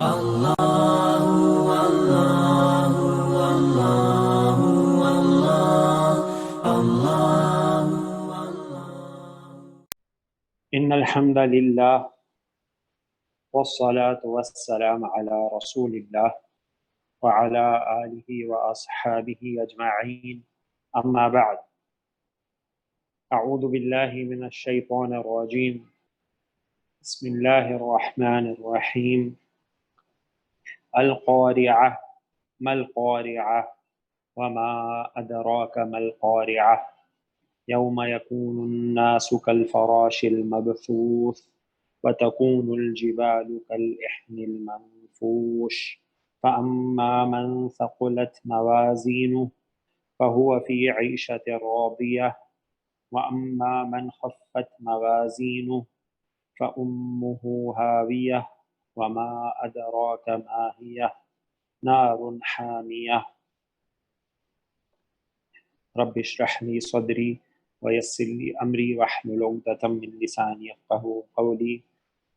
إن الحمد لله والصلاة والسلام على رسول الله وعلى آله وأصحابه أجمعين أما بعد أعوذ بالله من الشيطان الرجيم بسم الله الرحمن الرحيم القارعة ما القارعة وما أدراك ما القارعة يوم يكون الناس كالفراش المبثوث وتكون الجبال كالإحن المنفوش فأما من ثقلت موازينه فهو في عيشة راضية وأما من خفت موازينه فأمه هاوية وما أدراك ما هي نار حامية رب اشرح لي صدري ويسر لي أمري واحلل عقدة من لساني يفقهوا قولي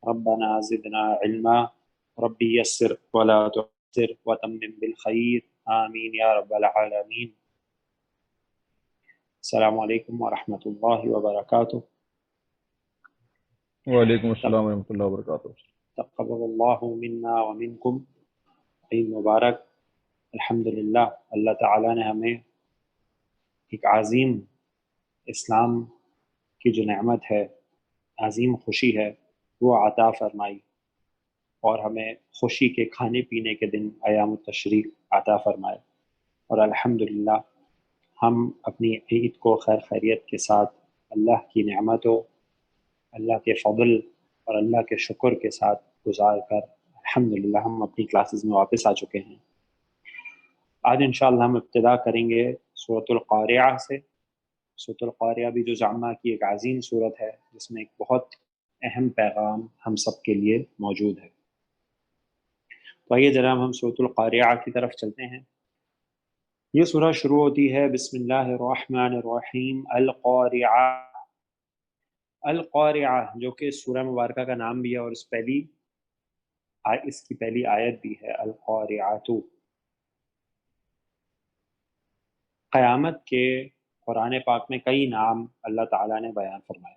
ربنا زدنا علما ربي يسر ولا تعسر وتمم بالخير آمين يا رب العالمين. السلام علیکم ورحمۃ اللہ وبرکاتہ. وعلیکم السلام ورحمۃ اللہ وبرکاتہ. تقبل اللہ منا ومنکم. عید مبارک. الحمدللہ اللہ تعالیٰ نے ہمیں ایک عظیم اسلام کی جو نعمت ہے، عظیم خوشی ہے، وہ عطا فرمائی اور ہمیں خوشی کے کھانے پینے کے دن ایام التشریق عطا فرمائے، اور الحمدللہ ہم اپنی عید کو خیر خیریت کے ساتھ اللہ کی نعمتوں، اللہ کے فضل اور اللہ کے شکر کے ساتھ گزار کر الحمدللہ ہم اپنی کلاسز میں واپس آ چکے ہیں. آج انشاءاللہ ہم ابتدا کریں گے سورۃ القارعہ سے. سورۃ القارعہ بھی جو زعما کی ایک عظیم سورت ہے، جس میں ایک بہت اہم پیغام ہم سب کے لیے موجود ہے. تو آئیے جناب ہم سورۃ القارعہ کی طرف چلتے ہیں. یہ سورہ شروع ہوتی ہے بسم اللہ الرحمن الرحیم القارعہ. القارعہ جو کہ سورہ مبارکہ کا نام بھی ہے اور اس کی پہلی آیت بھی ہے القارعۃ. قیامت کے قرآن پاک میں کئی نام اللہ تعالیٰ نے بیان فرمائے،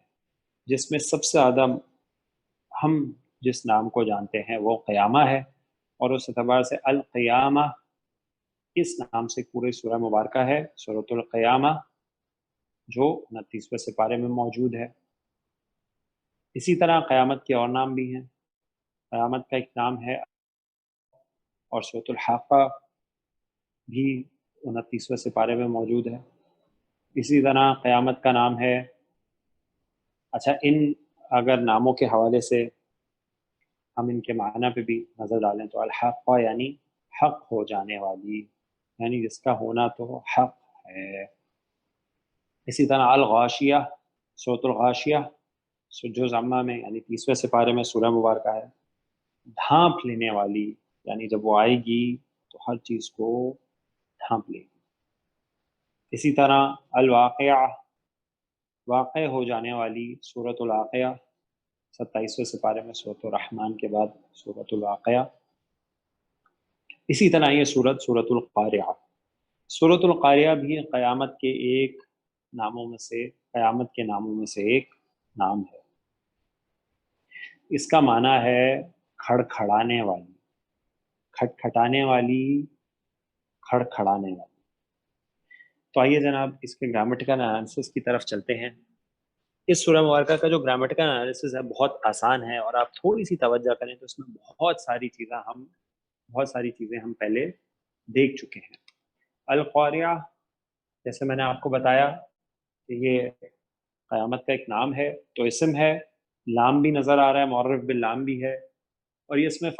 جس میں سب سے زیادہ ہم جس نام کو جانتے ہیں وہ قیامہ ہے، اور اس اعتبار سے القیامہ اس نام سے پورے سورہ مبارکہ ہے، سورۃ القیامہ، جو 29ویں سپارے میں موجود ہے. اسی طرح قیامت کے اور نام بھی ہیں. قیامت کا ایک نام ہے اور سورۃ الحاقہ بھی 29ویں سپارے میں موجود ہے. اسی طرح قیامت کا نام ہے، اچھا ان اگر ناموں کے حوالے سے ہم ان کے معنی پہ بھی نظر ڈالیں تو الحاقہ یعنی حق ہو جانے والی، یعنی جس کا ہونا تو حق ہے. اسی طرح الغاشیہ، سورۃ الغاشیہ جو زعما میں یعنی 30ویں سپارے میں سورہ مبارکہ ہے، ڈھانپ لینے والی، یعنی جب وہ آئے گی تو ہر چیز کو ڈھانپ لے گی. اسی طرح الواقعہ، واقع ہو جانے والی سورۃ الواقعہ، 27ویں سپارے میں سورۃ الرحمن کے بعد سورۃ الواقعہ. اسی طرح یہ سورۃ القارعہ. سورۃ القارعہ بھی قیامت کے ناموں میں سے ایک نام ہے. اس کا معنی ہے کھڑکھڑانے والی، کھٹکھٹانے والی، کھڑکھڑانے والی. تو آئیے جناب اس کے گرامیٹیکل انالیسس کی طرف چلتے ہیں. اس سورہ مبارکہ کا جو گرامیٹیکل انالیسس ہے بہت آسان ہے، اور آپ تھوڑی سی توجہ کریں تو اس میں بہت ساری چیزیں ہم پہلے دیکھ چکے ہیں. القارعہ جیسے میں نے آپ کو بتایا کہ یہ قیامت کا ایک نام ہے، تو اسم ہے، لام بھی نظر آ رہا ہے، معرف باللام بھی ہے، اور یہ اس میں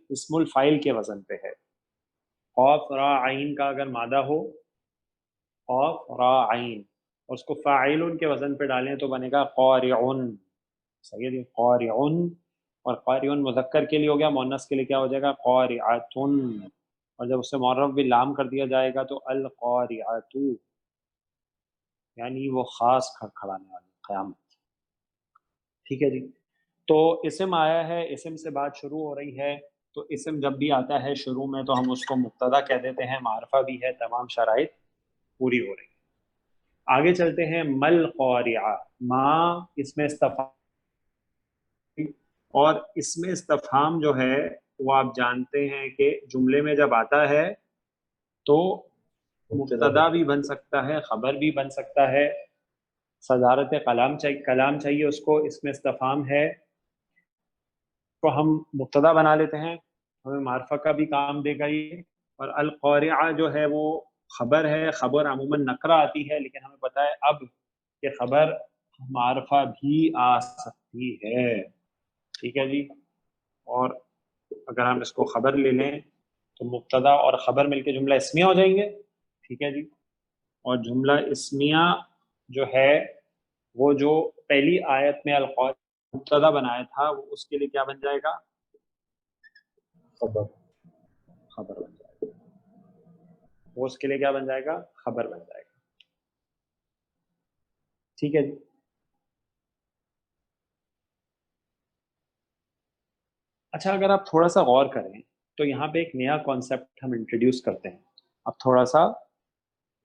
اسم الفاعل کے وزن پہ ہے. قاف را عین کا اگر مادہ ہو، قاف را عین، اور اس کو فاعل کے وزن پہ ڈالیں تو بنے گا قارعن. صحیح ہے، قارعن. اور قارعن مذکر کے لیے ہو گیا، مؤنث کے لیے کیا ہو جائے گا؟ قارعتن. اور جب اس سے معرف باللام کر دیا جائے گا تو القارعۃ، یعنی وہ خاص کھڑکھڑانے والی قیامت. ٹھیک ہے جی. تو اسم آیا ہے، اسم سے بات شروع ہو رہی ہے، تو اسم جب بھی آتا ہے شروع میں تو ہم اس کو مبتدا کہہ دیتے ہیں، معرفہ بھی ہے، تمام شرائط پوری ہو رہی. آگے چلتے ہیں. مل قارعہ، ما اس میں استفہام، اور اس میں استفہام جو ہے وہ آپ جانتے ہیں کہ جملے میں جب آتا ہے تو مبتدا بھی بن سکتا ہے، خبر بھی بن سکتا ہے. صدارت کلام چاہیے اس کو، اس میں استفہام ہے تو ہم مبتدا بنا لیتے ہیں، ہمیں معرفہ کا بھی کام دے گا یہ. اور القارعہ جو ہے وہ خبر ہے، خبر عموماً نکرہ آتی ہے، لیکن ہمیں پتہ ہے اب کہ خبر معرفہ بھی آ سکتی ہے. ٹھیک ہے جی. اور اگر ہم اس کو خبر لے لیں تو مبتدا اور خبر مل کے جملہ اسمیہ ہو جائیں گے. ٹھیک ہے جی. اور جملہ اسمیہ جو ہے وہ جو پہلی آیت میں مبتدا بنایا تھا وہ اس کے لیے کیا بن جائے گا؟ خبر بن جائے گا. وہ اس کے لیے کیا بن جائے گا؟ خبر بن جائے گا. ٹھیک ہے جی. اچھا، اگر آپ تھوڑا سا غور کریں تو یہاں پہ ایک نیا کانسیپٹ ہم انٹروڈیوس کرتے ہیں. اب تھوڑا سا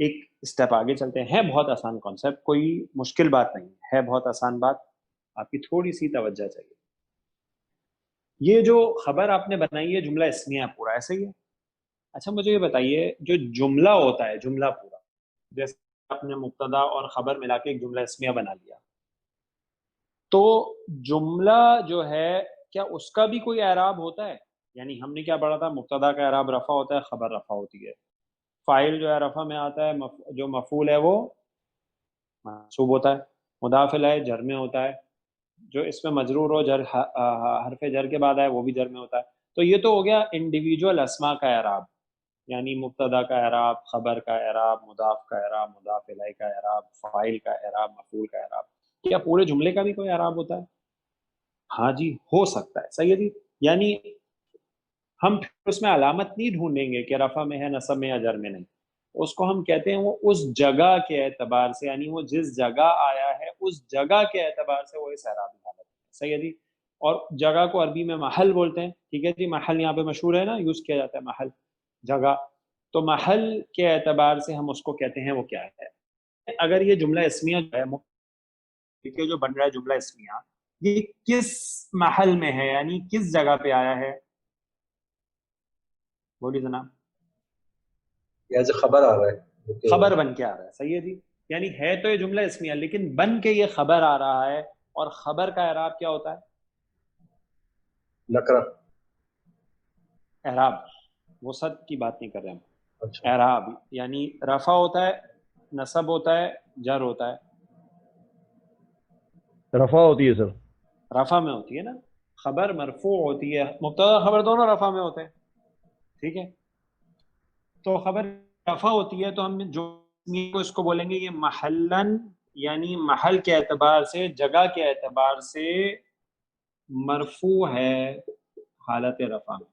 ایک اسٹیپ آگے چلتے ہیں. ہے بہت آسان کانسیپٹ، کوئی مشکل بات نہیں ہے، بہت آسان بات. آپ کی تھوڑی سی توجہ چاہیے. یہ جو خبر آپ نے بنائی ہے جملہ اسمیہ پورا ایسے ہی ہے. اچھا مجھے یہ بتائیے، جو جملہ ہوتا ہے جملہ پورا، جیسے آپ نے مبتدا اور خبر ملا کے ایک جملہ اسمیہ بنا لیا، تو جملہ جو ہے کیا اس کا بھی کوئی اعراب ہوتا ہے؟ یعنی ہم نے کیا پڑھا تھا، مبتدا کا اعراب رفع ہوتا ہے، خبر رفع ہوتی ہے. فاعل جو ہے رفع میں آتا ہے، جو مفعول ہے وہ منصوب ہوتا ہے. مضاف الیہ جر میں ہوتا ہے. جو اس میں مجرور ہو جر حرف جر کے بعد آئے وہ بھی جر میں ہوتا ہے. تو یہ تو ہو گیا انڈیویجول اسما کا اعراب، یعنی مبتدا کا اعراب، خبر کا اعراب، مضاف کا اعراب، مضاف الیہ کا اعراب، فاعل کا اعراب، مفعول کا اعراب. کیا پورے جملے کا بھی کوئی اعراب ہوتا ہے؟ ہاں جی ہو سکتا ہے. صحیح ہے جی. یعنی ہم پھر اس میں علامت نہیں ڈھونڈیں گے کہ رفع میں ہے، نصب میں یا جر میں نہیں. اس کو ہم کہتے ہیں وہ اس جگہ کے اعتبار سے، یعنی وہ جس جگہ آیا ہے اس جگہ کے اعتبار سے وہ اس اعرابی حالت ہے. صحیح ہے جی. اور جگہ کو عربی میں محل بولتے ہیں. ٹھیک ہے جی. محل یہاں پہ مشہور ہے نا، یوز کیا جاتا ہے محل، جگہ. تو محل کے اعتبار سے ہم اس کو کہتے ہیں وہ کیا ہے. اگر یہ جملہ اسمیہ جو ہے، جو بن رہا ہے جملہ اسمیہ، یہ کس محل میں ہے، یعنی کس جگہ پہ آیا ہے؟ بولیے جناب. ایز خبر آ رہا ہے، خبر بن کے آ رہا ہے. صحیح ہے جی. یعنی ہے تو یہ جملہ اسمیہ لیکن بن کے یہ خبر آ رہا ہے. اور خبر کا اعراب کیا ہوتا ہے؟ نکرہ. اعراب وسط کی بات نہیں کر رہے ہم. اچھا. اعراب یعنی رفع ہوتا ہے، نصب ہوتا ہے، جر ہوتا ہے. رفع ہوتی ہے سر. رفع میں ہوتی ہے نا. خبر مرفوع ہوتی ہے، مبتدا خبر دونوں رفع میں ہوتے ہیں. ٹھیک ہے. تو خبر رفع ہوتی ہے تو ہم جو کو اس کو بولیں گے یہ محلن، یعنی محل کے اعتبار سے، جگہ کے اعتبار سے مرفوع ہے حالت رفع میں.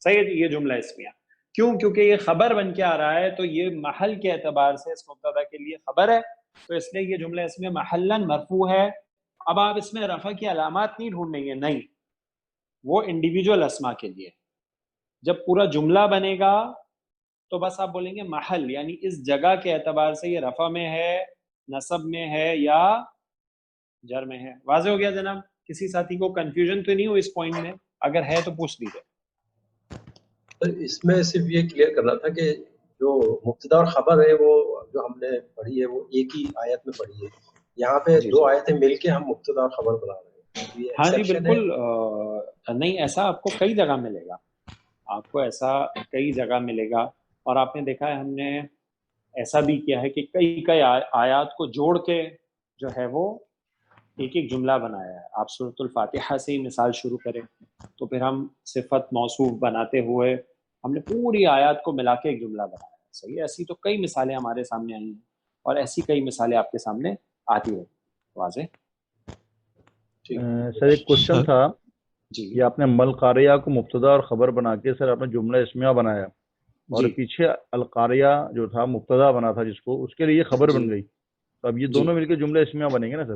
صحیح ہے جی. یہ جملہ اسمیہ کیوں؟ کیونکہ یہ خبر بن کے آ رہا ہے تو یہ محل کے اعتبار سے اس مبتدا کے لیے خبر ہے، تو اس لیے یہ جملہ اسمیہ محلن مرفوع ہے. اب آپ اس میں رفع کی علامات نہیں ڈھونڈیں گے، نہیں، وہ انڈیویجول اسما کے لیے. جب پورا جملہ بنے گا تو بس آپ بولیں گے محل، یعنی اس جگہ کے اعتبار سے یہ رفع میں ہے، نصب میں ہے یا جر میں ہے. واضح ہو گیا جناب؟ کسی ساتھی کو کنفیوژن تو نہیں ہو اس پوائنٹ میں؟ اگر ہے تو پوچھ لیجیے. اس میں صرف یہ کلیئر کرنا تھا کہ جو مبتدا اور خبر ہے وہ جو ہم نے پڑھی ہے وہ ایک ہی آیت میں پڑھی ہے. یہاں پہ جی دو جی. آیتیں مل کے ہم مبتدا اور خبر بنا رہے ہیں. یہ ہاں جی ایکسیپشن ہے. بالکل. نہیں، ایسا آپ کو کئی جگہ ملے گا، آپ کو ایسا کئی جگہ ملے گا. اور آپ نے دیکھا ہے ہم نے ایسا بھی کیا ہے کہ کئی آیات کو جوڑ کے جو ہے وہ ایک ایک جملہ بنایا ہے. آپ سورۃ الفاتحہ سے ہی مثال شروع کریں تو پھر ہم صفت موصوف بناتے ہوئے ہم نے پوری آیات کو ملا کے ایک جملہ بنایا ہے. صحیح ہے. ایسی تو کئی مثالیں ہمارے سامنے آئی ہیں اور ایسی کئی مثالیں آپ کے سامنے آتی ہیں. واضح؟ سر ایک کوشچن تھا. جی یہ آپ نے مل قاریہ کو مبتدا اور خبر بنا کے سر آپ نے جملہ اسمیہ بنایا، اور جی پیچھے القاریہ جو تھا مبتدا بنا تھا جس کو، اس کے لیے خبر جی بن گئی. تو اب یہ جی. دونوں مل کے جملہ اسمیہ بنیں گے نا سر؟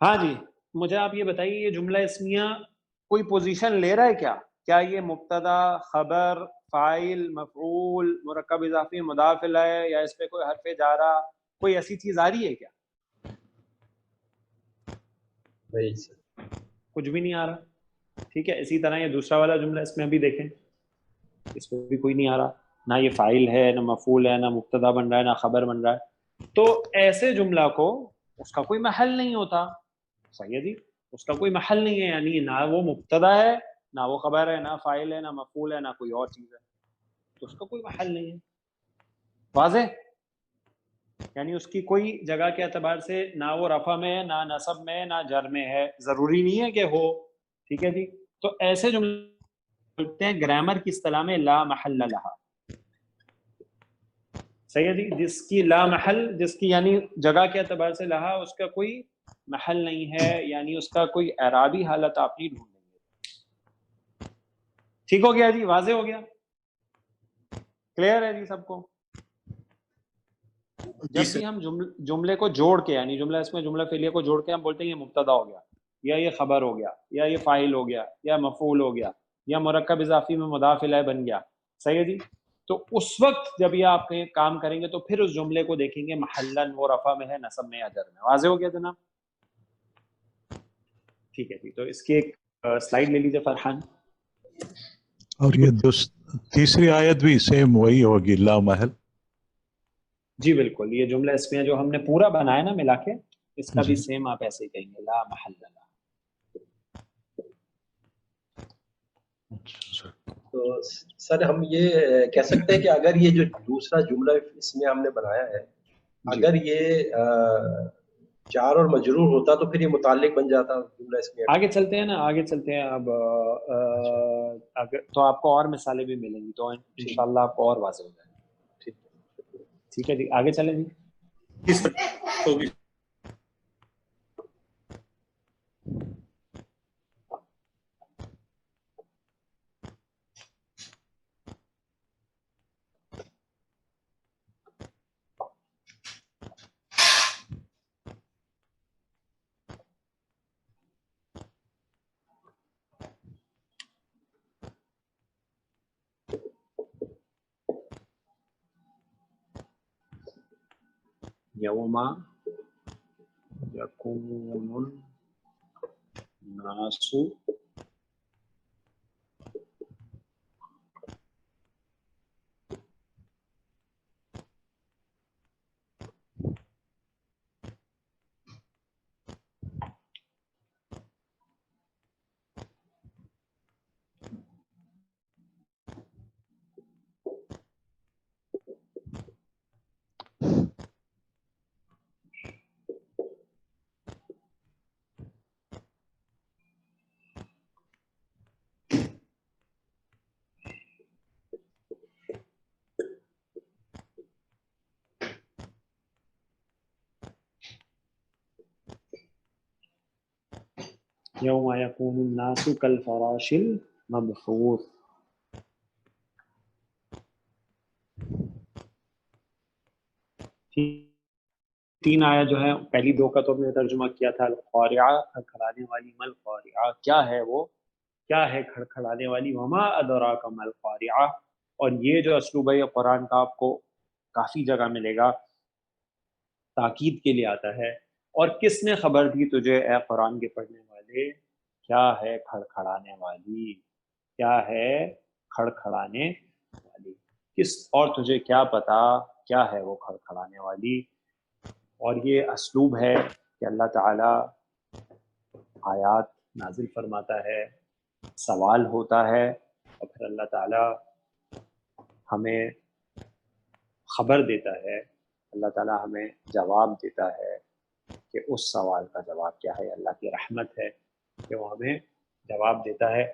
ہاں جی، مجھے آپ یہ بتائیے یہ جملہ اسمیہ کوئی پوزیشن لے رہا ہے کیا؟ کیا یہ مبتدا، خبر، فاعل، مفعول، مرکب اضافی، مضاف الیہ، یا اس پہ کوئی حرف جارہ، کوئی ایسی چیز آ رہی ہے کیا؟ نہیں سر. کچھ بھی نہیں آ رہا. ٹھیک ہے، اسی طرح یہ دوسرا والا جملہ اس میں بھی دیکھیں، اس میں بھی کوئی نہیں آ رہا، نہ یہ فاعل ہے، نہ مفعول ہے، نہ مبتدا بن رہا ہے، نہ خبر بن رہا ہے. تو ایسے جملہ کو اس کا کوئی محل نہیں ہوتا. صحیح ہے جی، اس کا کوئی محل نہیں ہے، یعنی نہ وہ مبتدا ہے، نہ وہ خبر ہے، نہ فاعل ہے، نہ مفعول ہے، نہ کوئی اور چیز ہے، تو اس کا کوئی محل نہیں ہے. واضح؟ یعنی اس کی کوئی جگہ کے اعتبار سے نہ وہ رفع میں ہے، نہ نصب میں ہے، نہ جر میں ہے، ضروری نہیں ہے کہ ہو. ٹھیک ہے جی، تو ایسے جملے بولتے ہیں گرامر کی اصطلاح میں لا محل لہا. صحیح ہے جی، جس کی لا محل، جس کی یعنی جگہ کے اعتبار سے لہا اس کا کوئی محل نہیں ہے، یعنی اس کا کوئی اعرابی حالت آپ نہیں ڈھونڈیں گے. ٹھیک ہو گیا جی، واضح ہو گیا، کلیئر ہے جی سب کو؟ جب بھی ہم جملے کو جوڑ کے، یعنی جملہ اس میں جملہ فعلیہ کو جوڑ کے ہم بولتے ہیں یہ مبتدا ہو گیا، یا یہ خبر ہو گیا، یا یہ فاعل ہو گیا، یا مفعول ہو گیا، یا مرکب اضافی میں مضاف الیہ بن گیا. صحیح ہے جی، تو اس وقت جب یہ آپ کہیں کام کریں گے تو پھر اس جملے کو دیکھیں گے محلن وہ رفع میں ہے، نصب میں، یا جر میں. واضح ہو گیا جناب؟ ٹھیک ہے جی، تو اس کی ایک سلائیڈ لے لیجیے فرحان. اور یہ تیسری آیت بھی سیم وہی ہوگی، لا محل. جی بالکل، یہ جملہ اس میں جو ہم نے پورا بنایا نا ملا کے، اس کا بھی جی سیم آپ ایسے ہی کہیں گے، لا محل لہا. اچھا سر. تو سر ہم یہ کہہ سکتے ہیں کہ اگر یہ جو دوسرا جملہ اس میں ہم نے بنایا ہے، جی اگر یہ جار اور مجرور ہوتا تو پھر یہ متعلق بن جاتا جملہ اس میں. آگے چلتے ہیں نا، آگے چلتے ہیں. اب اگر تو آپ کو اور مثالیں بھی ملیں گی تو انشاءاللہ آپ کو اور واضح ہو جائے گا. ٹھیک ٹھیک ہے جی، آگے چلیں جی. یوم یکون الناس یوم یکون الناس کالفراش المبثوث. تین آیا جو ہے، پہلی دو کا تو ہم نے ترجمہ کیا تھا، القارعہ کھڑکھڑانے والی، مل قارعہ کیا ہے وہ، کیا ہے کھڑکھڑانے والی، وما ادراک مل قارعہ. اور یہ جو اسلوب ہے قرآن کا آپ کو کافی جگہ ملے گا، تاکید کے لیے آتا ہے. اور کس نے خبر دی تجھے اے قرآن کے پڑھنے والے، کیا ہے کھڑکھڑانے والی، کیا ہے کھڑکھڑانے والی، کس، اور تجھے کیا پتا کیا ہے وہ کھڑکھڑانے والی. اور یہ اسلوب ہے کہ اللہ تعالی آیات نازل فرماتا ہے، سوال ہوتا ہے، اور پھر اللہ تعالی ہمیں خبر دیتا ہے، اللہ تعالی ہمیں جواب دیتا ہے کہ اس سوال کا جواب کیا ہے. اللہ کی رحمت ہے کہ وہ ہمیں جواب دیتا ہے.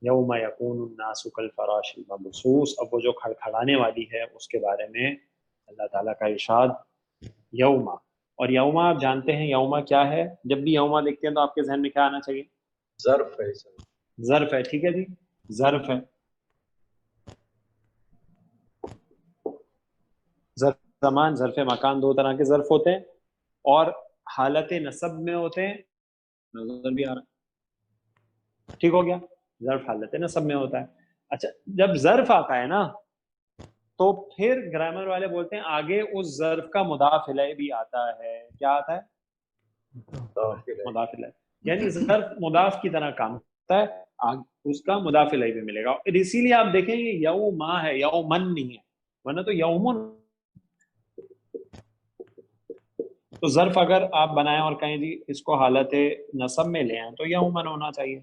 یوم یکون الناس کالفراش المبثوث. اب وہ جو کھڑکھڑانے والی ہے اس کے بارے میں اللہ تعالیٰ کا ارشاد یوما. اور یوما آپ جانتے ہیں یوما کیا ہے، جب بھی یوما دیکھتے ہیں تو آپ کے ذہن میں کیا آنا چاہیے؟ ظرف ہے سر. ظرف ہے. ٹھیک ہے جی، ظرف ہے. ظرف زمان، ظرف مکان، دو طرح کے ظرف ہوتے ہیں. اور حالت نصب میں ہوتے ہیں، نظر بھی آ رہا ہے، ٹھیک ہو گیا، ظرف حالت نصب میں ہوتا ہے. اچھا جب ظرف آتا ہے نا تو پھر گرامر والے بولتے ہیں آگے اس ظرف کا مضاف الیہ بھی آتا ہے. کیا آتا ہے؟ مضاف الیہ. یعنی ظرف مضاف کی طرح کام کرتا ہے، اس کا مضاف الیہ بھی ملے گا. اور اسی لیے آپ دیکھیں یہ یوما ہے، یومن نہیں ہے، ورنہ تو یومن. تو ظرف اگر آپ بنائیں اور کہیں جی اس کو حالت نصب میں لے آئیں تو یومن ہونا چاہیے.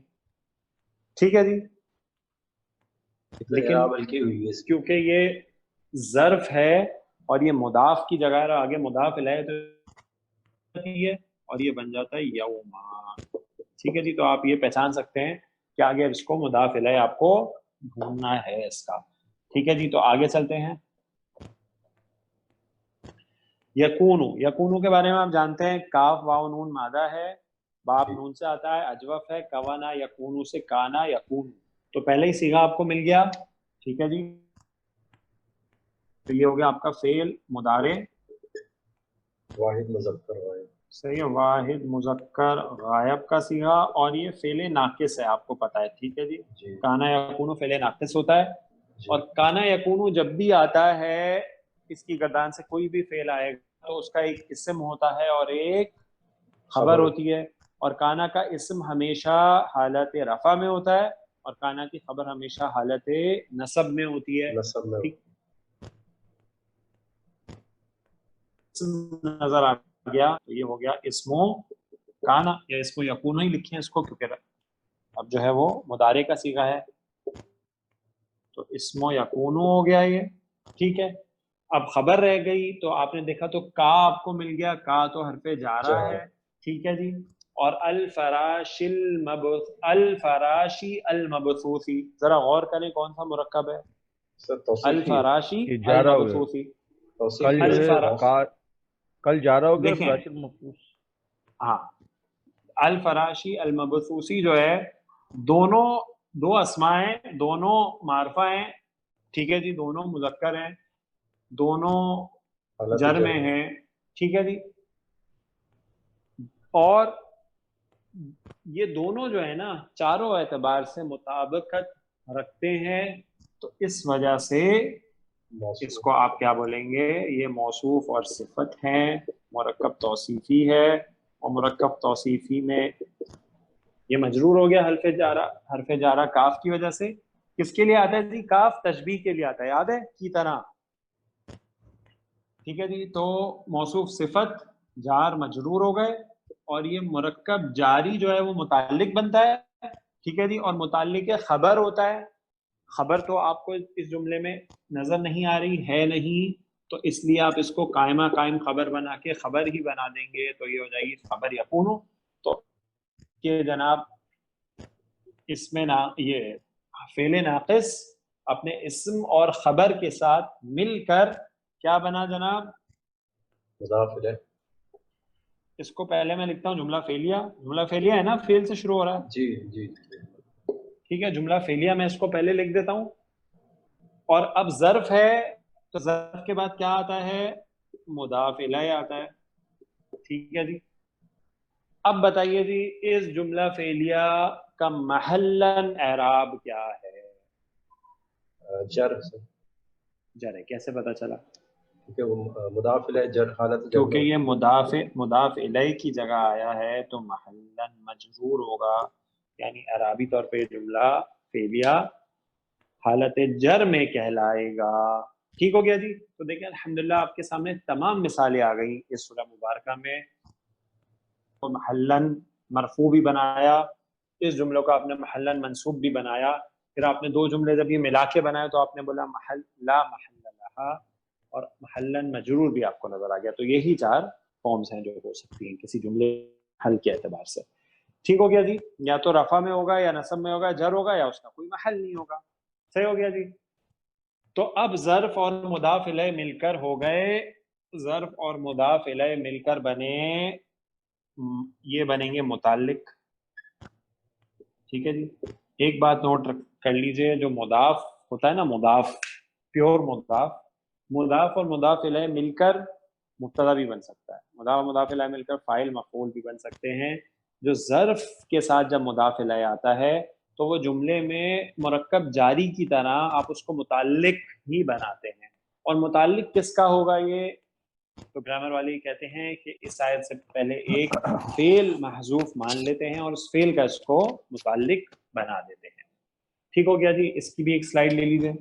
ٹھیک ہے جی. لیکن کیونکہ یہ ظرف ہے اور یہ مضاف کی جگہ ہے، آگے مضاف الیہ تو ہے اور یہ بن جاتا ہے یوما. ٹھیک ہے جی. تو آپ یہ پہچان سکتے ہیں کہ آگے اس کو مضاف الیہ آپ کو ڈھونڈنا ہے اس کا. ٹھیک ہے جی. تو آگے چلتے ہیں. یکونو، یکونو کے بارے میں آپ جانتے ہیں کاف واو نون مادہ ہے، باب نون سے آتا ہے، اجوف ہے، کوانا یکونو سے کانا یکون. تو پہلے ہی صیغہ آپ کو مل گیا. ٹھیک ہے جی. تو یہ ہو گیا آپ کا فعل مضارع واحد مذکر غائب. صحیح ہے، واحد مذکر غائب کا صیغہ، اور یہ فعل ناقص ہے آپ کو پتا ہے. ٹھیک ہے جی. کانا یکونو فعل ناقص ہوتا ہے، اور کانا یکونو جب بھی آتا ہے اس کی گردان سے کوئی بھی فعل آئے گا تو اس کا ایک اسم ہوتا ہے اور ایک خبر ہوتی ہے. اور کانا کا اسم ہمیشہ حالت رفع میں ہوتا ہے اور کانا کی خبر ہمیشہ حالت نصب میں ہوتی ہے. نظر آ گیا. تو یہ ہو گیا اسمو کانا، یا اسمو یکونو ہی لکھیں اس کو کیونکہ اب جو ہے وہ مضارع کا صیغہ ہے. تو اسمو یکونو ہو گیا یہ. ٹھیک ہے. اب خبر رہ گئی تو آپ نے دیکھا تو کا آپ کو مل گیا، کا تو حرف جارہ ہے. ٹھیک ہے جی. اور الفراشی المبثوثی، ذرا غور کریں کون سا مرکب ہے؟ الفراشی المبثوثی. کل جا رہا ہوگا دیکھیں فراشی المبثوث. ہاں الفراشی المبثوثی جو ہے دونوں دو اسماء ہیں، دونوں معرفہ ہیں. ٹھیک ہے جی. دونوں مذکر ہیں، دونوں جر میں ہیں. ٹھیک ہے جی. اور یہ دونوں جو ہے نا چاروں اعتبار سے مطابقت رکھتے ہیں، تو اس وجہ سے اس کو آپ کیا بولیں گے؟ یہ موصوف اور صفت ہیں، مرکب توصیفی ہے. اور مرکب توصیفی میں یہ مجرور ہو گیا حرف جارہ کاف کی وجہ سے. کس کے لیے آتا ہے جی؟ کاف تشبیہ کے لیے آتا ہے، یاد ہے کی طرح. ٹھیک ہے جی. تو موصوف صفت جار مجرور ہو گئے، اور یہ مرکب جاری جو ہے وہ متعلق بنتا ہے. ٹھیک ہے جی. اور متعلق خبر ہوتا ہے. خبر تو آپ کو اس جملے میں نظر نہیں آ رہی ہے نہیں، تو اس لیے آپ اس کو قائمہ قائم خبر بنا کے خبر ہی بنا دیں گے، تو یہ ہو جائے گی خبر یکونو. تو کہ جناب اس میں یہ فعل ناقص اپنے اسم اور خبر کے ساتھ مل کر کیا بنا جناب؟ مضاف الیہ. اس کو پہلے میں لکھتا ہوں جملہ فعلیہ. جملہ فعلیہ ہے نا، فعل سے شروع ہو رہا ہے. جی جی. ٹھیک ہے. جملہ فعلیہ میں اس کو پہلے لکھ دیتا ہوں. اور اب ظرف ہے تو ظرف کے بعد کیا آتا ہے؟ مضاف الیہ آتا ہے. ٹھیک ہے جی. اب بتائیے جی اس جملہ فعلیہ کا محلن اعراب کیا ہے؟ جر. جر ہے. کیسے پتا چلا؟ کیونکہ وہ مضاف الیہ جر حالت، کیونکہ یہ مضاف الیہ کی جگہ آیا ہے تو محلن مجرور ہوگا. یعنی اعرابی طور پہ جملہ فعلیہ حالت جر میں کہلائے گا. ٹھیک ہو گیا جی. تو دیکھیں الحمدللہ آپ کے سامنے تمام مثالیں آ گئی اس سورہ مبارکہ میں. تو محلن مرفوع بھی بنایا، اس جملوں کا آپ نے محلن منصوب بھی بنایا. پھر آپ نے دو جملے جب یہ ملا کے بنائے تو آپ نے بولا محل لا محل لہا، اور محلن مجرور بھی آپ کو نظر آ گیا. تو یہی چار فارمز ہیں جو ہو سکتی ہیں کسی جملے حل کے اعتبار سے. ٹھیک ہو گیا جی. یا تو رفع میں ہوگا، یا نصب میں ہوگا، جر ہوگا، یا اس کا کوئی محل نہیں ہوگا. صحیح ہو گیا جی. تو اب ظرف اور مضاف الیہ مل کر ہو گئے، ظرف اور مضاف الیہ مل کر بنے، یہ بنیں گے متعلق. ٹھیک ہے جی. ایک بات نوٹ کر لیجئے، جو مضاف ہوتا ہے نا، مضاف پیور مضاف اور مضاف الیہ مل کر مبتدا بھی بن سکتا ہے, مضاف مضاف الیہ مل کر فاعل مفعول بھی بن سکتے ہیں. جو ظرف کے ساتھ جب مضاف الیہ آتا ہے تو وہ جملے میں مرکب جاری کی طرح آپ اس کو متعلق ہی بناتے ہیں. اور متعلق کس کا ہوگا, یہ تو گرامر والے کہتے ہیں کہ اس آیت سے پہلے ایک فعل محذوف مان لیتے ہیں اور اس فعل کا اس کو متعلق بنا دیتے ہیں. ٹھیک ہو گیا جی, اس کی بھی ایک سلائیڈ لے لیجیے.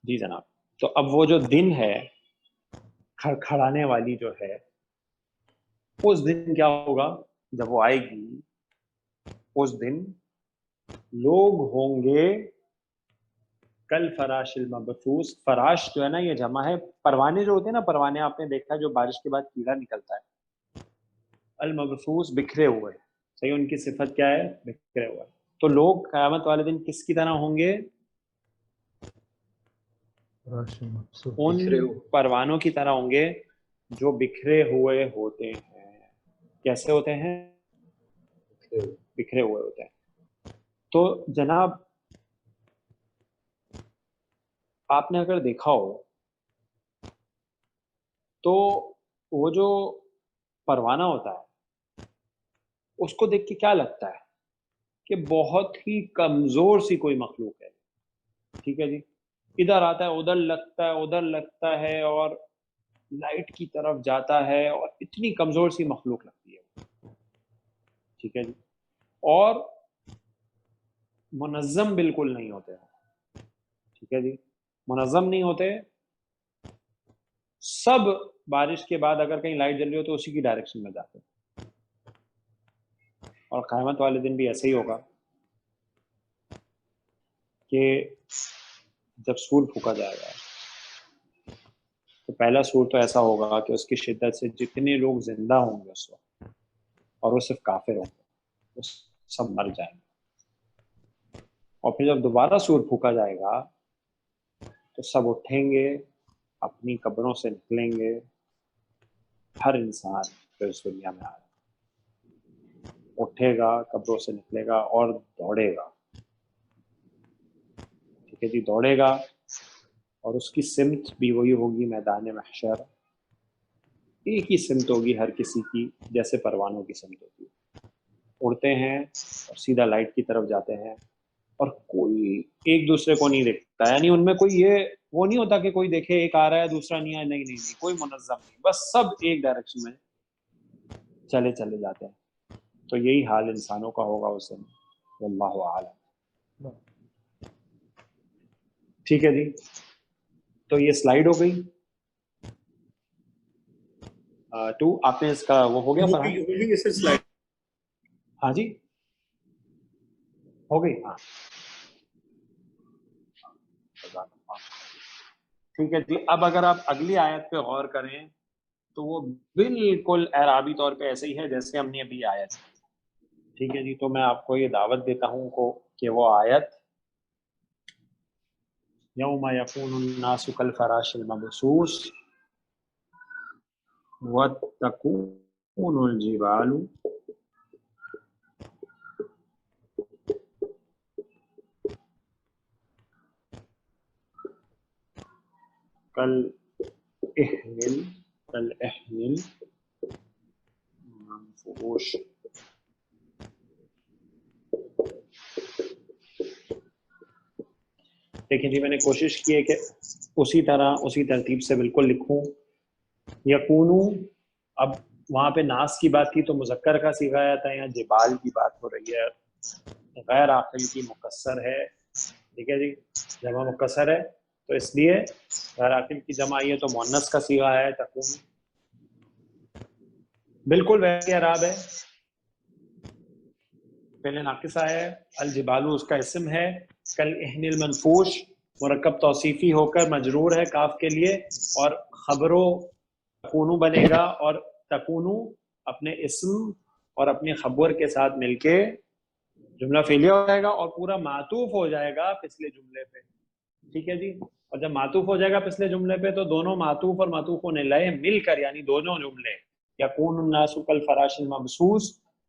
جی جناب, تو اب وہ جو دن ہے کھڑکھڑانے والی جو ہے, اس دن کیا ہوگا جب وہ آئے گی, اس دن لوگ ہوں گے کل فراش المبثوث. فراش جو ہے نا یہ جمع ہے, پروانے جو ہوتے ہیں نا, پروانے آپ نے دیکھا جو بارش کے بعد کیڑا نکلتا ہے. المبثوث بکھرے ہوئے, صحیح, ان کی صفت کیا ہے, بکھرے ہوئے. تو لوگ قیامت والے دن کس کی طرح ہوں گے, ان پروانوں کی طرح ہوں گے جو بکھرے ہوئے ہوتے ہیں. کیسے ہوتے ہیں, بکھرے ہوئے ہوتے ہیں. تو جناب آپ نے اگر دیکھا ہو تو وہ جو پروانہ ہوتا ہے اس کو دیکھ کے کیا لگتا ہے کہ بہت ہی کمزور سی کوئی مخلوق ہے. ٹھیک ہے جی, ادھر آتا ہے ادھر لگتا ہے, ادھر لگتا ہے اور لائٹ کی طرف جاتا ہے, اور اتنی کمزور سی مخلوق لگتی ہے. ٹھیک ہے جی, اور منظم بالکل نہیں ہوتے ہیں. ٹھیک ہے جی, منظم نہیں ہوتے. سب بارش کے بعد اگر کہیں لائٹ جل رہی ہو تو اسی کی ڈائریکشن میں جاتے ہیں. اور قیامت والے دن بھی ایسے ہی ہوگا کہ جب سور پھونکا جائے گا تو پہلا سور تو ایسا ہوگا کہ اس کی شدت سے جتنے لوگ زندہ ہوں گے اس وقت, اور وہ صرف کافر ہوں گے, وہ سب مر جائیں گے. اور پھر جب دوبارہ سور پھونکا جائے گا تو سب اٹھیں گے, اپنی قبروں سے نکلیں گے. ہر انسان جو اس دنیا میں آئے اٹھے گا, قبروں سے نکلے گا اور دوڑے گا. ٹھیک ہے جی, دوڑے گا, اور اس کی سمت بھی وہی ہوگی میدان محشر. ایک ہی سمت ہوگی ہر کسی کی, جیسے پروانوں کی سمت ہوتی ہے. اڑتے ہیں اور سیدھا لائٹ کی طرف جاتے ہیں, اور کوئی ایک دوسرے کو نہیں دیکھتا. یعنی ان میں کوئی یہ وہ نہیں ہوتا کہ کوئی دیکھے ایک آ رہا ہے دوسرا نہیں آیا, نہیں, کوئی منظم نہیں, بس سب ایک ڈائریکشن میں چلے جاتے ہیں. تو یہی حال انسانوں کا ہوگا اس دن, واللہ اعلم. ٹھیک ہے جی, تو یہ سلائیڈ ہو گئی. ٹو آپ نے اس کا وہ ہو گیا فرحان؟ ہاں جی ہو گئی. ہاں ٹھیک ہے جی. اب اگر آپ اگلی آیت پہ غور کریں تو وہ بالکل اعرابی طور پہ ایسے ہی ہے جیسے ہم نے ابھی آیت. ٹھیک ہے جی, تو میں آپ کو یہ دعوت دیتا ہوں کہ وہ آیت یوم یکون الناس کالفراش المبثوث وتکون الجبال کالعہن المنفوش. دیکھیں جی, میں نے کوشش کی ہے کہ اسی طرح اسی ترتیب سے بالکل لکھوں. یکونو, اب وہاں پہ ناس کی بات کی تو مذکر کا صیغہ آیا تھا, یہاں جبال کی بات ہو رہی ہے, غیر عاقل کی مکسر ہے. ٹھیک ہے جی, جمع مکسر ہے تو اس لیے غیر عاقل کی جمع آئی ہے تو مؤنث کا صیغہ ہے تکون. بالکل ویسے اعراب ہے, پہلے ناقصہ ہے, الجبالو اس کا اسم ہے, کالعہن المنفوش مرکب توصیفی ہو کر مجرور ہے کاف کے لیے, اور خبرو تکونو بنے گا, اور تکونو اپنے اسم اور اپنے خبر کے ساتھ مل کے جملہ فعلیہ ہو جائے گا اور پورا معطوف ہو جائے گا پچھلے جملے پہ. ٹھیک ہے جی, اور جب معطوف ہو جائے گا پچھلے جملے پہ تو دونوں معطوف اور معطوف ہونے لئے مل کر, یعنی دونوں جملے یکون الناس کالفراش المبثوث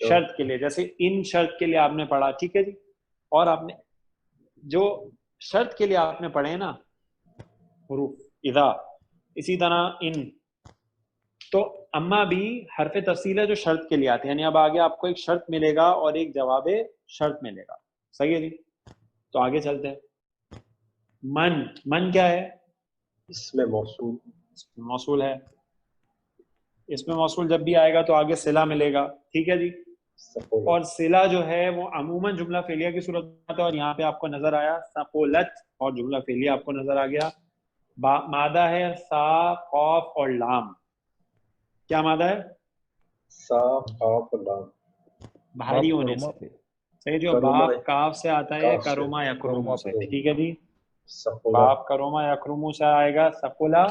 شرط کے لیے، جیسے ان شرط کے لیے آپ نے پڑھا، ٹھیک ہے جی، اور آپ نے جو شرط کے لیے آپ نے پڑھے نا حروف اذا، اسی طرح ان، تو اما بھی حرف تفصیل ہے جو شرط کے لیے آتے ہیں، یعنی اب آگے آپ کو ایک شرط ملے گا اور ایک جواب شرط ملے گا، صحیح ہے جی؟ تو آگے چلتے ہیں۔ من کیا ہے؟ اس میں موصول، موصول ہے، اس میں موصول جب بھی آئے گا تو آگے صلہ ملے گا، ٹھیک ہے جی؟ ثقلت، اور صلہ جو ہے وہ عموماً جملہ فعلیہ کی صورت میں آتا ہے، اور یہاں پہ آپ کو نظر آیا ثقلت، اور جملہ فعلیہ آپ کو نظر آ گیا۔ مادہ ہے سا، قاف اور لام، کیا مادہ ہے؟ سا، قاف، لام، بھاری ہونے کروما سے، صحیح جو کروما، باپ کاف سے آتا ہے، کاف سے، کروما یا کرومو کروما سے، کروما، ٹھیک ہے جی؟ ثقلت، باپ کروما یا کرومو سے آئے گا ثقلا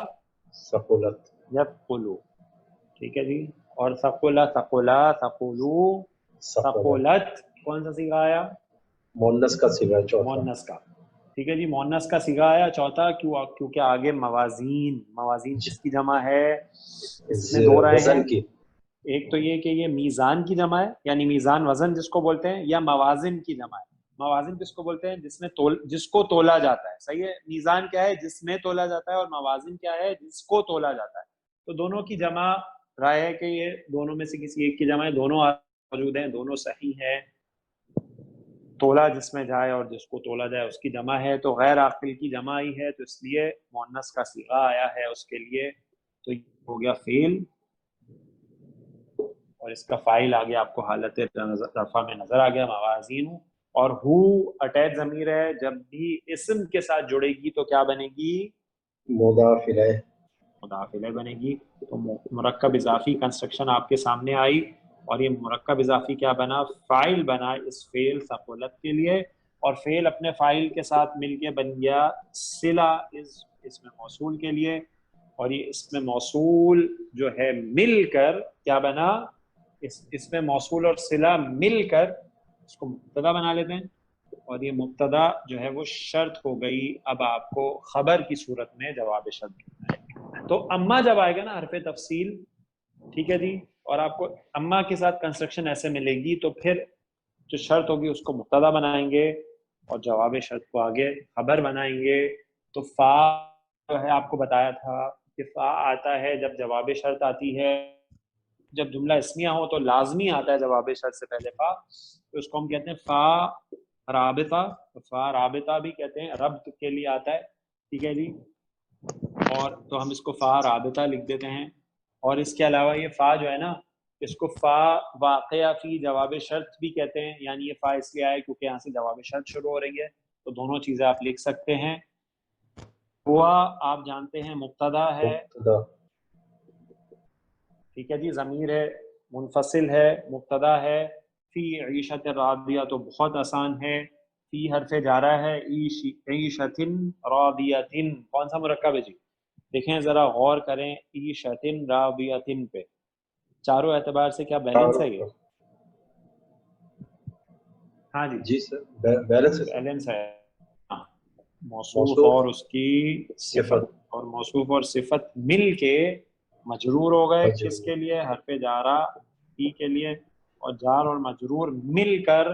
ثقلت، یثقلو، ٹھیک ہے جی؟ اور ثقلا ثقلا ثقلو ثقلت، ثقلت کون سا صیغہ آیا؟ مؤنث کا صیغہ ہے چوتھا، مؤنث کا، ٹھیک ہے جی؟ مؤنث کا صیغہ آیا چوتھا، کیونکہ آگے موازین کس کی جمع ہے؟ اس میں دو رائے ہیں، وزن کی، ایک تو یہ کہ یہ میزان کی جمع ہے، یعنی میزان وزن جس کو بولتے ہیں، یا موازن کی جمع ہے۔ موازن کس کو بولتے ہیں؟ جس کو تولا جاتا ہے، صحیح ہے؟ میزان کیا ہے؟ جس میں تولا جاتا ہے، اور موازن کیا ہے؟ جس کو تولا جاتا ہے۔ تو دونوں کی جمع رائے ہے کہ یہ دونوں میں سے کسی ایک کی جمع ہے، دونوں موجود ہیں، دونوں صحیح ہیں۔ تولا جس میں جائے اور جس کو تولا جائے اس کی جمع ہے، تو غیر عاقل کی جمع ہی ہے، تو اس لیے مؤنث کا صیغہ آیا ہے اس کے لیے، تو یہ ہو گیا فعل، اور اس کا فاعل آگے آپ کو حالت رفع میں نظر آ گیا موازین۔ اور ہو اٹیچ ضمیر ہے، جب بھی اسم کے ساتھ جڑے گی تو کیا بنے گی؟ مضاف الیہ، مضاف الیہ بنے گی۔ تو مرکب اضافی کنسٹرکشن آپ کے سامنے آئی، اور یہ مرکب اضافی کیا بنا؟ فاعل بنا اس فعل ثقلت کے لیے، اور فعل اپنے فاعل کے ساتھ مل کے بن گیا صلہ اس میں موصول کے لیے، اور یہ اس میں موصول جو ہے مل کر کیا بنا؟ اس میں موصول اور صلہ مل کر اس کو مبتدا بنا لیتے ہیں، اور یہ مبتدا جو ہے وہ شرط ہو گئی۔ اب آپ کو خبر کی صورت میں جواب شرط دینا ہے، تو اما جب آئے گا نا حرف تفصیل، ٹھیک ہے جی، اور آپ کو اما کے ساتھ کنسٹرکشن ایسے ملے گی، تو پھر جو شرط ہوگی اس کو مبتدا بنائیں گے، اور جواب شرط کو آگے خبر بنائیں گے۔ تو فا جو ہے آپ کو بتایا تھا کہ فا آتا ہے جب جواب شرط آتی ہے، جب جملہ اسمیہ ہو تو لازمی آتا ہے جواب شرط سے پہلے فا، تو اس کو ہم کہتے ہیں فا رابطہ، فا رابطہ بھی کہتے ہیں، ربط کے لیے آتا ہے، ٹھیک ہے جی؟ اور تو ہم اس کو فا رابطہ لکھ دیتے ہیں۔ اور اس کے علاوہ یہ فا جو ہے نا، اس کو فا واقعہ فی جواب شرط بھی کہتے ہیں، یعنی یہ فا اس لیے آئے کیونکہ یہاں سے جواب شرط شروع ہو رہی ہے، تو دونوں چیزیں آپ لکھ سکتے ہیں۔ ہوا آپ جانتے ہیں مبتدا ہے، مبتدا، ٹھیک ہے جی، ضمیر ہے، منفصل ہے، مبتدا ہے۔ فی عیشت راضیہ تو بہت آسان ہے، فی حرف جارہ ہے، عیشت راضیۃ کون سا مرکب ہے جی؟ دیکھیں ذرا غور کریں، عیشت راضیۃ پہ چاروں اعتبار سے کیا بیلنس ہے یہ؟ ہاں جی جی سر، بیلنس ہے سر، بیلنس ہے، ہاں، موصوف موصوف، اور اس کی صفت، صفت، اور موصوف اور صفت مل کے مجرور ہو گئے، مجرور، کس کے لیے؟ حرف جارہ ہی کے لیے، اور جار اور مجرور مل کر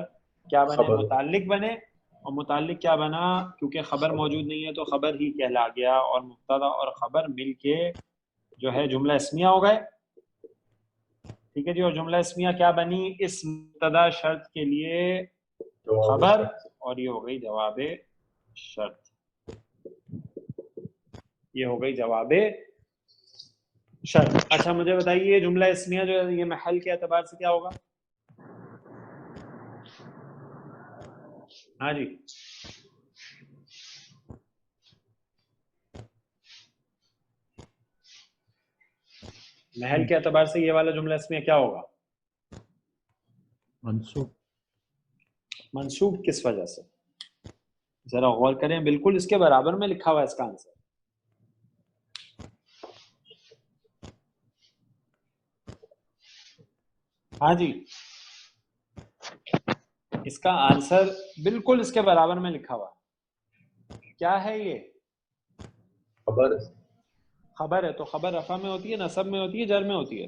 کیا بنے؟ خبر، متعلق بنے، اور متعلق کیا بنا؟ کیونکہ خبر موجود نہیں ہے تو خبر ہی کہلا گیا، اور مبتدا اور خبر مل کے جو ہے جملہ اسمیہ ہو گئے، ٹھیک ہے جی؟ اور جملہ اسمیہ کیا بنی؟ اس مبتدا شرط کے لیے جواب خبر، شرط، اور یہ ہو گئی جواب شرط، یہ ہو گئی جواب شرط۔ اچھا مجھے بتائیے جملہ اسمیہ جو ہے یہ محل کے اعتبار سے کیا ہوگا؟ ہاں جی، محل کے اعتبار سے یہ والا جملہ اسمیہ کیا ہوگا؟ منصوب، منصوب کس وجہ سے؟ ذرا غور کریں، بالکل اس کے برابر میں لکھا ہوا ہے اس کا آنسر۔ ہاں جی، اس کا آنسر بالکل اس کے برابر میں لکھا ہوا ہے، کیا ہے یہ؟ خبر، خبر ہے، تو خبر رفع میں ہوتی ہے، نصب میں ہوتی ہے، جر میں ہوتی ہے؟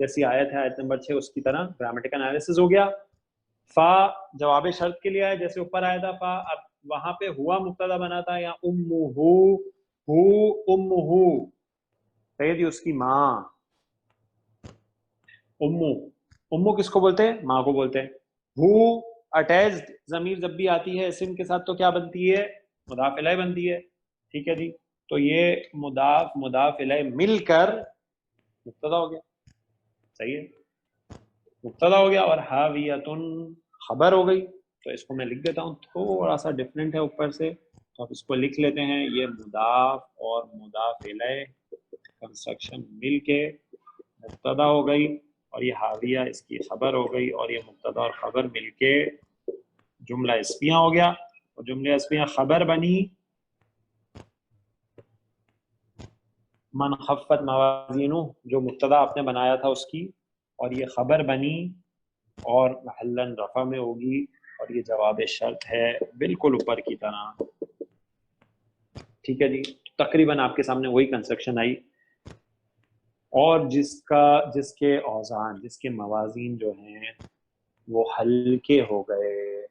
جیسی آیت ہے آیت نمبر 6 اس کی طرح گرامیٹیکل انالیسس ہو گیا. فا جواب شرط کے لیے ہے جیسے اوپر آیا تھا فا, اب وہاں پہ ہوا مبتدا بنا تھا یا امہ سید اس کی ماں. امو کس کو بولتے ہیں؟ ماں کو بولتے ہیں. ہو اٹیچڈ ضمیر جب بھی آتی ہے اسم کے ساتھ تو کیا بنتی ہے؟ مضاف الیہ بنتی ہے. ٹھیک ہے جی, تو یہ مضاف الیہ مل کر مبتدا ہو گیا. صحیح ہے, مبتدا ہو گیا. اور حاویتن خبر ہو گئی. تو اس کو میں لکھ دیتا ہوں, تھوڑا سا ڈفرینٹ ہے اوپر سے, تو آپ اس کو لکھ لیتے ہیں. یہ مضاف اور مضاف الیہ کنسٹرکشن مل کے مبتدا ہو گئی, اور یہ حاویہ اس کی خبر ہو گئی, اور یہ مبتدا اور خبر مل کے جملہ اسمیہ ہو گیا. اور جملہ اسمیہ خبر بنی من خفت موازینہ, جو مبتدا آپ نے بنایا تھا اس کی, اور یہ خبر بنی اور محلن رفع میں ہوگی, اور یہ جواب شرط ہے بالکل اوپر کی طرح. ٹھیک ہے جی, تقریباً آپ کے سامنے وہی کنسٹرکشن آئی, اور جس کے اوزان, جس کے موازین جو ہیں وہ ہلکے ہو گئے,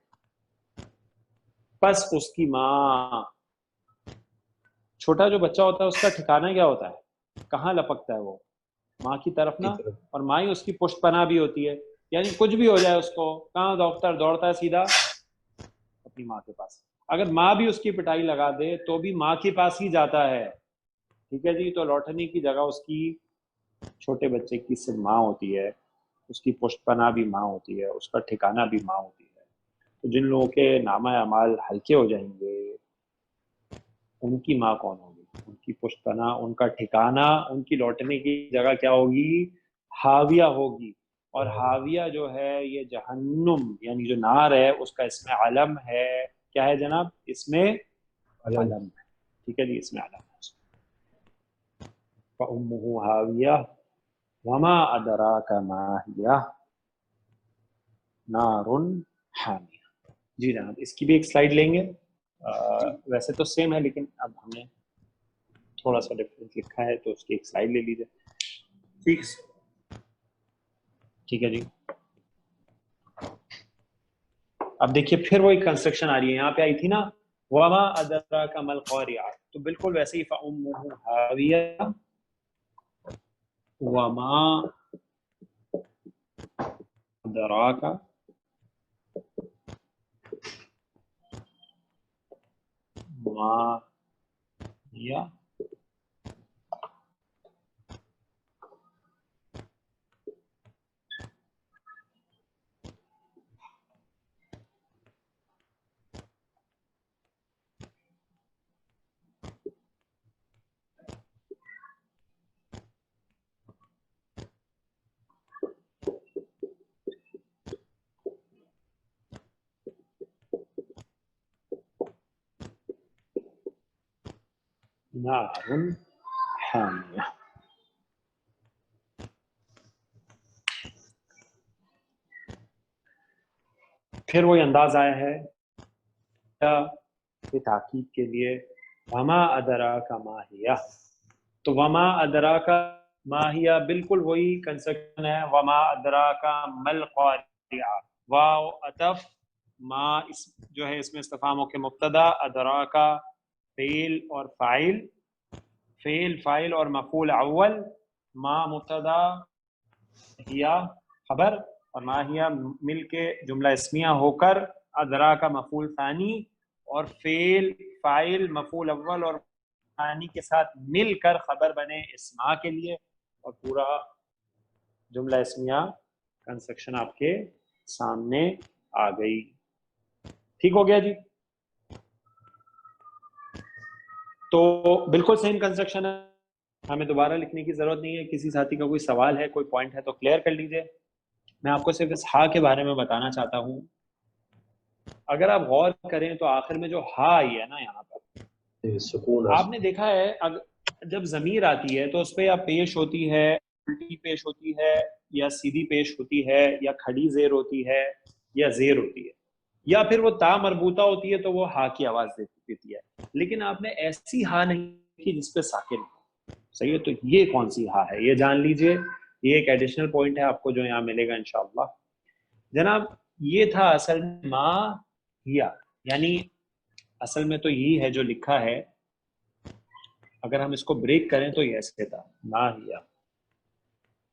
پس اس کی ماں, چھوٹا جو بچہ ہوتا ہے اس کا ٹھکانہ کیا ہوتا ہے؟ کہاں لپکتا ہے وہ؟ ماں کی طرف نا, اور ماں ہی اس کی پشت پناہ بھی ہوتی ہے. یعنی کچھ بھی ہو جائے اس کو, کہاں دوڑتا ہے سیدھا اپنی ماں کے پاس. اگر ماں بھی اس کی پٹائی لگا دے تو بھی ماں کے پاس ہی جاتا ہے. ٹھیک ہے جی, تو لوٹنے کی جگہ اس کی چھوٹے بچے کی صرف ماں ہوتی ہے, اس کی پشت پناہ بھی ماں ہوتی ہے, اس کا ٹھکانہ بھی ماں ہوتی ہے. تو جن لوگوں کے نامہ اعمال ہلکے ہو جائیں گے ان کی ماں کون ہوگی؟ ان کی پشت پناہ, ان کا ٹھکانہ, ان کی لوٹنے کی جگہ کیا ہوگی؟ حاویہ ہوگی. اور حاویہ جو ہے یہ جہنم یعنی جو نار ہے اس کا اسم علم ہے. کیا ہے جناب؟ اسم علم ہے. ٹھیک ہے جی, اسم علم ہے. فَأُمُّهُ حَاوِيَةٌ وَمَا أَدْرَاكَ مَا هِيَهْ نَارٌ حَامِيَةٌ. جی جناب, اس کی بھی ایک سلائیڈ لیں گے. ویسے تو سیم ہے لیکن اب ہم نے تھوڑا سا ڈفرینٹ لکھا ہے تو اس کی ایک سلائیڈ لے لیجیے. ٹھیک ہے جی, اب دیکھیے پھر وہی کنسٹرکشن آ رہی ہے. یہاں پہ آئی تھی نا وَمَا أَدْرَاكَ مَا الْقَارِعَةُ, تو بالکل ویسے ہی فَأُمُّهُ حَاوِيَةٌ وَمَا أَدْرَاكَ مَا هِيَ نار حامیہ. پھر وہی انداز آیا ہے تحقیق کے لیے وما ادراک ما ہیہ. تو وما ادراک ما ہیہ بالکل وہی کنسٹرکشن ہے. وما ادراک مل قاریہ, واو عطف, ما اس جو ہے اس میں استفہام ہو کے مبتدا, ادراک فعل اور فاعل, فعل فاعل اور مفعول اول, ما مبتدا ہیہ خبر, اور ما ہیہ مل کے جملہ اسمیہ ہو کر ادراک مفعول ثانی, اور فعل فاعل مفعول اول اور ثانی کے ساتھ مل کر خبر بنے اسما کے لیے, اور پورا جملہ اسمیہ کنسٹرکشن آپ کے سامنے آ گئی. ٹھیک ہو گیا جی. تو بالکل سیم کنسٹرکشن ہے, ہمیں دوبارہ لکھنے کی ضرورت نہیں ہے. کسی ساتھی کا کوئی سوال ہے, کوئی پوائنٹ ہے تو کلیئر کر لیجئے. میں آپ کو صرف اس ہا کے بارے میں بتانا چاہتا ہوں. اگر آپ غور کریں تو آخر میں جو ہا آئی ہے نا یہاں پر, سکون, آپ نے دیکھا ہے جب ضمیر آتی ہے تو اس پہ یا پیش ہوتی ہے, الٹی پیش ہوتی ہے, یا سیدھی پیش ہوتی ہے, یا کھڑی زیر ہوتی ہے, یا زیر ہوتی ہے, یا پھر وہ تا مربوطہ ہوتی ہے تو وہ ہا کی آواز دیتی ہے. لیکن آپ نے ایسی ہا نہیں کی جس پہ ساکن ہو. صحیح ہے, تو یہ کون سی ہا ہے یہ جان لیجئے. یہ ایک ایڈیشنل پوائنٹ ہے آپ کو جو یہاں ملے گا انشاءاللہ. جناب یہ تھا اصل میں ما ہیا، یعنی اصل میں تو یہی ہے جو لکھا ہے، اگر ہم اس کو بریک کریں تو یہ ایسے تھا ما ہیا.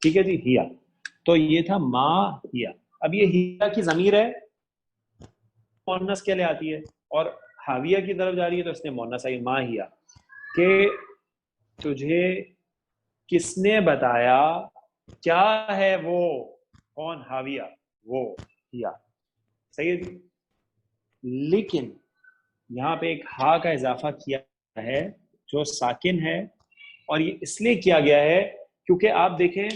ٹھیک ہے جی، ہیا تو یہ تھا ما ہیا. اب یہ ہیا کی ضمیر ہے، مؤنث کے لیے آتی ہے، اور حاویہ کی طرف جا رہی ہے تو اس نے مؤنث آئی ما ہیا. کہ تجھے کس نے بتایا کیا ہے وہ، کون؟ حاویہ، وہ ہیا. صحیح ہے جی. لیکن یہاں پہ ایک ہا کا اضافہ کیا ہے جو ساکن ہے، اور یہ اس لیے کیا گیا ہے کیونکہ آپ دیکھیں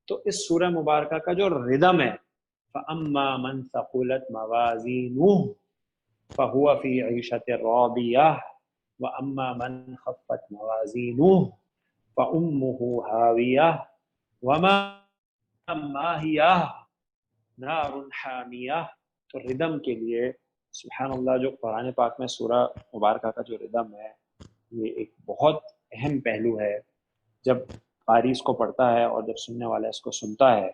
تو اس سورہ مبارکہ کا جو ردم ہے فَأَمَّا مَنْ ثَقُلَتْ مَوَازِينُهُ فَهُوَ فِي عِيشَةٍ رَاضِيَةٍ وَأَمَّا مَنْ خَفَّتْ مَوَازِينُهُ فَأُمُّهُ هَاوِيَةٌ وَمَا مَا هِيَ نَارٌ حَامِيَةٌ. تو ردم کے لیے سبحان اللہ جو قرآن پاک میں سورہ مبارکہ کا جو ردم ہے یہ ایک بہت اہم پہلو ہے. جب قاری اس کو پڑھتا ہے اور جب سننے والا اس کو سنتا ہے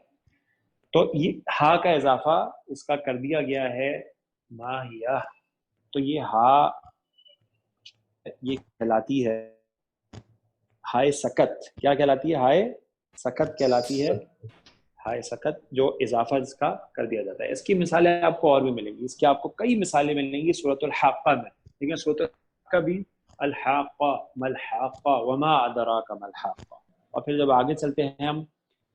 تو یہ ہا کا اضافہ اس کا کر دیا گیا ہے ما ہیا. تو یہ ہا یہ کہلاتی ہے ہائے سکت. کیا کہلاتی ہے؟ ہائے سکت کہلاتی ہے. ہائے سکت جو اضافہ اس کا کر دیا جاتا ہے. اس کی مثالیں آپ کو اور بھی ملیں گی، اس کی آپ کو کئی مثالیں ملیں گی سورۃ الحاقہ میں. ٹھیک ہے، سورۃ الحاقہ بھی الحاقہ ملحاقہ وما ادراک ملحاقہ. اور پھر جب آگے چلتے ہیں ہم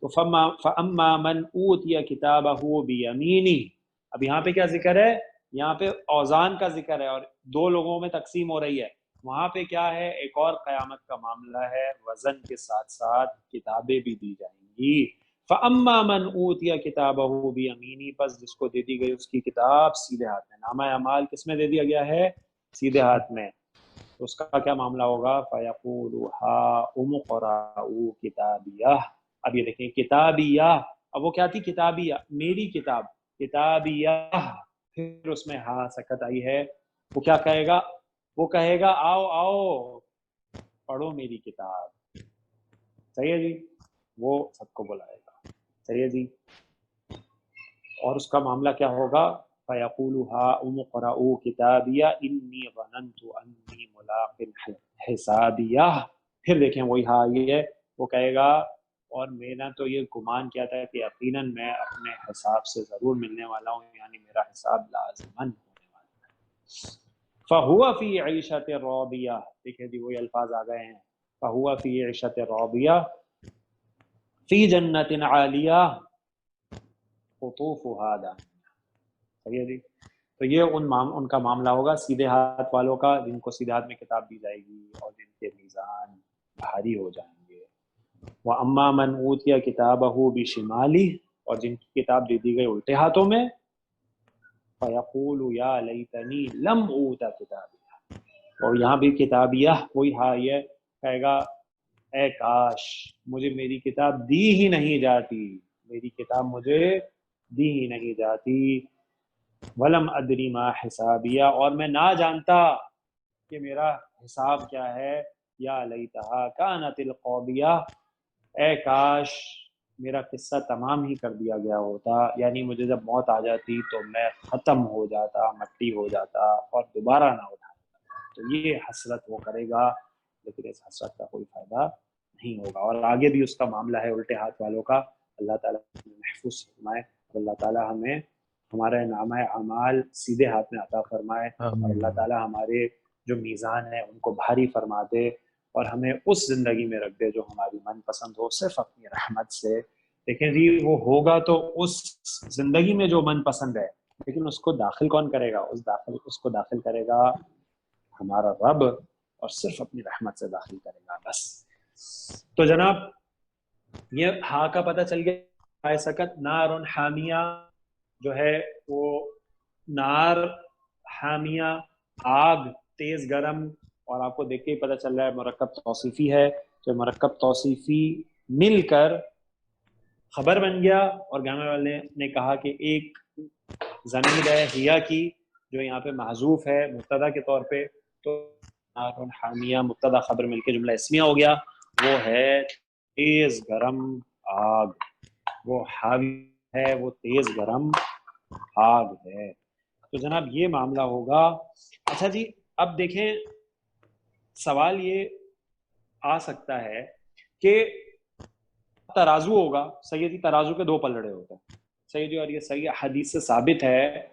تو فَأَمَّا مَنْ أُوتِيَ كِتَابَهُ بِيَمِينِهِ. اب یہاں پہ کیا ذکر ہے؟ یہاں پہ اوزان کا ذکر ہے اور دو لوگوں میں تقسیم ہو رہی ہے. وہاں پہ کیا ہے؟ ایک اور قیامت کا معاملہ ہے، وزن کے ساتھ ساتھ کتابیں بھی دی جائیں گی. فَأَمَّا مَنْ أُوتِيَ كِتَابَهُ بِيَمِينِهِ، پس جس کو دے دی گئی اس کی کتاب سیدھے ہاتھ میں. نامہ اعمال کس میں دے دیا گیا ہے؟ سیدھے ہاتھ میں. تو اس کا کیا معاملہ ہوگا؟ فَيَقُولُ هَاؤُمُ اقْرَءُوا كِتَابِيَهْ. اب یہ دیکھیں کتابیہ، اب وہ کیا تھی؟ کتابیہ، میری کتاب. کتابیہ، پھر اس میں ہاں سکت آئی ہے. وہ کیا کہے گا؟ وہ کہے گا آؤ آؤ پڑھو میری کتاب. صحیح ہے جی، وہ سب کو بلائے گا. صحیح ہے جی. اور اس کا معاملہ کیا ہوگا؟ فَيَقُولُ هَاؤُمُ اقْرَءُوا كِتَابِيَهْ إِنِّي ظَنَنْتُ أَنِّي مُلَاقٍ حِسَابِيَهْ. پھر دیکھیں وہی ہاں یہ ہے، وہ کہے گا اور میں نے تو یہ گمان کیا تھا کہ یقیناً میں اپنے حساب سے ضرور ملنے والا ہوں، یعنی میرا حساب لازماً ہونے والا ہے. فَهُوَ فِي عِيشَةٍ رَاضِيَةٍ. دیکھیں جی وہی الفاظ آ گئے ہیں. فَهُوَ فِي عِيشَةٍ رَاضِيَةٍ فِي جَنَّةٍ عَالِيَةٍ قطوفها دانیہ. صحیح ہے جی. تو یہ ان کا معاملہ ہوگا سیدھے ہاتھ والوں کا، جن کو سیدھے ہاتھ میں کتاب دی جائے گی اور جن کے میزان بھاری ہو جائیں گے. وَأَمَّا مَنْ أُوتِيَ كِتَابَهُ بِشِمَالِهِ، اور جن کی کتاب دے دی گئی الٹے ہاتھوں میں، فَيَقُولُ يَا لَيْتَنِي لَمْ أُوتَ كِتَابِيَهْ. اور یہاں بھی کتابیہ وہی ہاں یہ کہے گا اے کاش مجھے میری کتاب دی ہی نہیں جاتی، میری کتاب مجھے دی ہی نہیں جاتی. وَلَمْ أَدْرِ مَا حِسَابِيَهْ، اور میں نہ جانتا کہ میرا حساب کیا ہے. یا لیتہا کانت القاضیہ، اے کاش میرا قصہ تمام ہی کر دیا گیا ہوتا، یعنی مجھے جب موت آ جاتی تو میں ختم ہو جاتا، مٹی ہو جاتا اور دوبارہ نہ اٹھا. تو یہ حسرت وہ کرے گا، لیکن اس حسرت کا کوئی فائدہ نہیں ہوگا. اور آگے بھی اس کا معاملہ ہے الٹے ہاتھ والوں کا. اللہ تعالیٰ محفوظ فرمائے، اور اللہ تعالیٰ ہمیں ہمارا نامہ اعمال سیدھے ہاتھ میں عطا فرمائے، اور اللہ تعالیٰ ہمارے جو میزان ہے ان کو بھاری فرما دے، اور ہمیں اس زندگی میں رکھ دے جو ہماری من پسند ہو، صرف اپنی رحمت سے. لیکن جی وہ ہوگا تو اس زندگی میں جو من پسند ہے، لیکن اس کو داخل کون کرے گا؟ اس کو داخل کرے گا ہمارا رب، اور صرف اپنی رحمت سے داخل کرے گا بس. تو جناب یہ ہا کا پتہ چل گیا. ہائے سکت نار حامیہ جو ہے وہ نار حامیہ، آگ تیز گرم. اور آپ کو دیکھ کے ہی پتہ چل رہا ہے مرکب توصیفی ہے، تو مرکب توصیفی مل کر خبر بن گیا. اور گامے والے نے کہا کہ ایک ضمیر ہے ہیا کی جو یہاں پہ محذوف ہے مبتدا کے طور پہ، تو نار حامیہ مبتدا خبر مل کے جملہ اسمیہ ہو گیا، وہ ہے تیز گرم آگ. وہ حاوی ہے، وہ تیز گرم آگ ہے. تو جناب یہ معاملہ ہوگا. اچھا جی اب دیکھیں سوال یہ آ سکتا ہے کہ ترازو ہوگا سیدی، ترازو کے دو پلڑے ہوتے ہیں سیدی، اور یہ صحیح حدیث سے ثابت ہے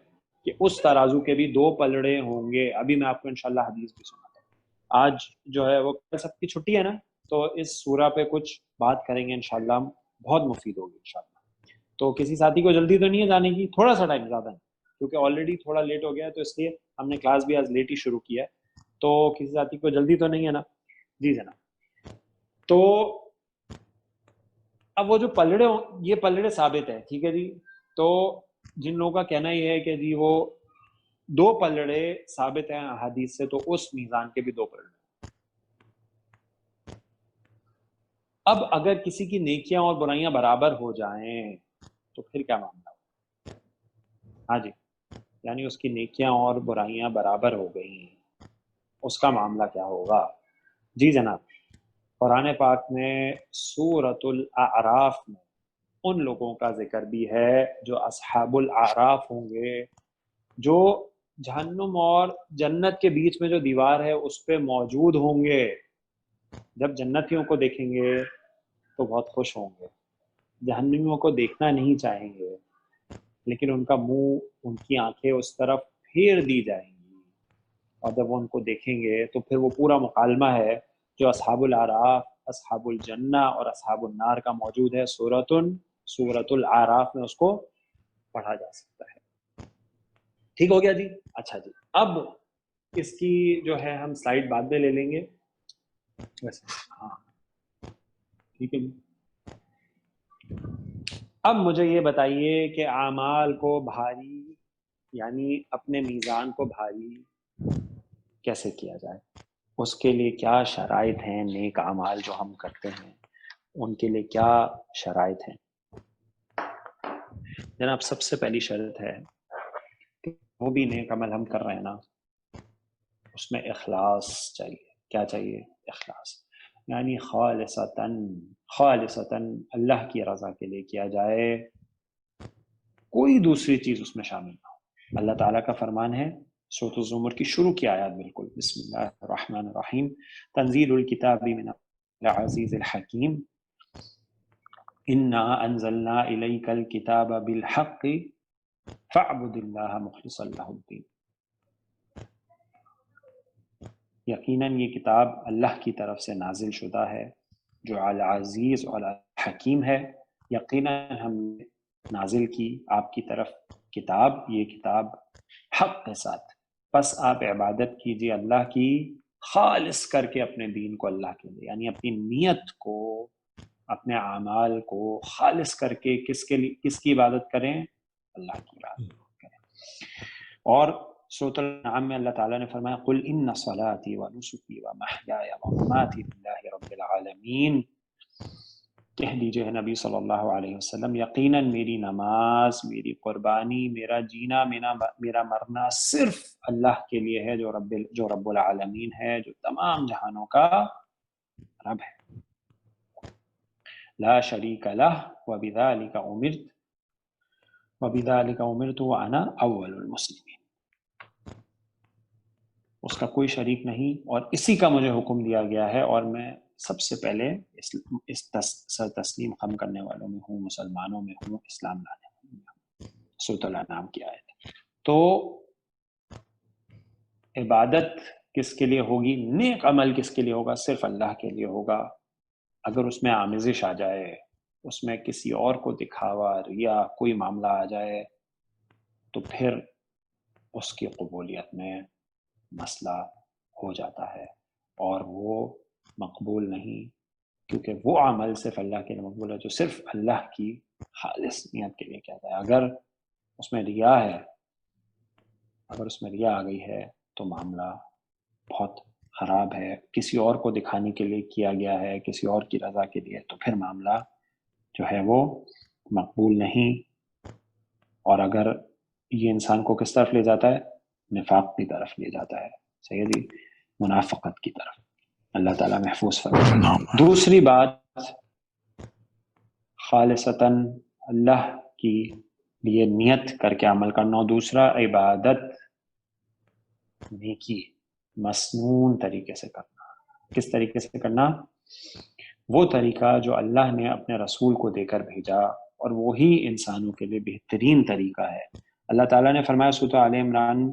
کہ اس ترازو کے بھی دو پلڑے ہوں گے. ابھی میں آپ کو انشاءاللہ حدیث بھی سناتا ہوں. آج جو ہے وہ سب کی چھٹی ہے نا، تو اس سورہ پہ کچھ بات کریں گے انشاءاللہ، بہت مفید ہوگی انشاءاللہ. تو کسی ساتھی کو جلدی تو نہیں ہے جانے کی؟ تھوڑا سا ٹائم زیادہ نہیں، کیونکہ آلریڈی تھوڑا لیٹ ہو گیا ہے، تو اس لیے ہم نے کلاس بھی آج لیٹ ہی شروع کیا ہے. تو کسی ساتھی کو جلدی تو نہیں ہے نا؟ جی جناب. تو اب وہ جو پلڑے یہ پلڑے ثابت ہے، ٹھیک ہے جی. تو جن لوگوں کا کہنا یہ ہے کہ جی وہ دو پلڑے ثابت ہیں حدیث سے، تو اس میزان کے بھی دو پلڑے. اب اگر کسی کی نیکیاں اور برائیاں برابر ہو جائیں تو پھر کیا معاملہ ہوگا؟ ہاں جی، یعنی اس کی نیکیاں اور برائیاں برابر ہو گئی، اس کا معاملہ کیا ہوگا؟ جی جناب، قرآن پاک میں سورۃ الاعراف میں ان لوگوں کا ذکر بھی ہے جو اصحاب الاعراف ہوں گے، جو جہنم اور جنت کے بیچ میں جو دیوار ہے اس پہ موجود ہوں گے. جب جنتیوں کو دیکھیں گے تو بہت خوش ہوں گے، جہنمیوں کو دیکھنا نہیں چاہیں گے، لیکن ان کا منہ، ان کی آنکھیں اس طرف پھیر دی جائیں گی، اور جب وہ ان کو دیکھیں گے تو پھر وہ پورا مکالمہ ہے جو اصحاب الاعراف، اصحاب الجنہ اور اصحاب النار کا موجود ہے سورۃ الاعراف میں، اس کو پڑھا جا سکتا ہے. ٹھیک ہو گیا جی. اچھا جی، اب اس کی جو ہے ہم سلائیڈ بعد میں لے لیں گے ویسے. ہاں ٹھیک ہے جی. اب مجھے یہ بتائیے کہ اعمال کو بھاری، یعنی اپنے میزان کو بھاری کیسے کیا جائے؟ اس کے لیے کیا شرائط ہیں؟ نیک اعمال جو ہم کرتے ہیں ان کے لیے کیا شرائط ہیں؟ جناب سب سے پہلی شرط ہے کہ وہ بھی نیک عمل ہم کر رہے ہیں نا، اس میں اخلاص چاہیے. کیا چاہیے؟ اخلاص. یعنی خالصتاً اللہ کی رضا کے لیے کیا جائے، کوئی دوسری چیز اس میں شامل نہ ہو. اللہ تعالیٰ کا فرمان ہے سورۃ الزمر کی شروع کی آیات، بالکل بسم اللہ الرحمن الرحیم، تنزیل الکتاب من العزیز الحکیم، انا انزلنا الیک الکتاب بالحق فاعبد اللہ مخلصا لہ الدین. یقیناً یہ کتاب اللہ کی طرف سے نازل شدہ ہے جو العزیز اور الحکیم ہے. یقیناً ہم نے نازل کی آپ کی طرف کتاب، یہ کتاب حق کے ساتھ، پس آپ عبادت کیجیے اللہ کی خالص کر کے اپنے دین کو اللہ کے لیے، یعنی اپنی نیت کو، اپنے اعمال کو خالص کر کے کس کی عبادت کریں؟ اللہ کی عبادت کریں. اور سورۃ الانعام میں اللہ تعالیٰ نے فرمایا قل ان صلاتي ونسكي ومحياي ومماتي لله رب العالمین، کہہ دیجئے نبی صلی اللہ علیہ وسلم یقیناً میری نماز، میری قربانی، میرا جینا، میرا مرنا صرف اللہ کے لیے ہے جو رب العالمین ہے، جو تمام جہانوں کا رب ہے. لا شریک لہ وبذلک امرت وانا اول المسلمین. اس کا کوئی شریک نہیں اور اسی کا مجھے حکم دیا گیا ہے، اور میں سب سے پہلے اس سر تسلیم خم کرنے والوں میں ہوں، مسلمانوں میں ہوں، اسلام لانے والوں میں ہوں. سورۃ الانعام کی آیت. تو عبادت کس کے لیے ہوگی؟ نیک عمل کس کے لیے ہوگا؟ صرف اللہ کے لیے ہوگا. اگر اس میں آمیزش آ جائے، اس میں کسی اور کو دکھاوا، ریا، کوئی معاملہ آ جائے، تو پھر اس کی قبولیت میں مسئلہ ہو جاتا ہے اور وہ مقبول نہیں، کیونکہ وہ عمل صرف اللہ کے لیے مقبول ہے جو صرف اللہ کی خالص نیت کے لیے کیا جائے. اگر اس میں ریا ہے، اگر اس میں ریا آ گئی ہے تو معاملہ بہت خراب ہے، کسی اور کو دکھانے کے لیے کیا گیا ہے، کسی اور کی رضا کے لیے، تو پھر معاملہ جو ہے وہ مقبول نہیں. اور اگر یہ انسان کو کس طرف لے جاتا ہے؟ نفاق کی طرف لے جاتا ہے. صحیح جی، منافقت کی طرف. اللہ تعالیٰ محفوظ فرمائے. دوسری بات، خالصتاً اللہ کی لیے نیت کر کے عمل کرنا، اور دوسرا عبادت نیکی مسنون طریقے سے کرنا۔ کس طریقے سے کرنا؟ وہ طریقہ جو اللہ نے اپنے رسول کو دے کر بھیجا، اور وہی انسانوں کے لیے بہترین طریقہ ہے۔ اللہ تعالیٰ نے فرمایا سورۃ آل عمران،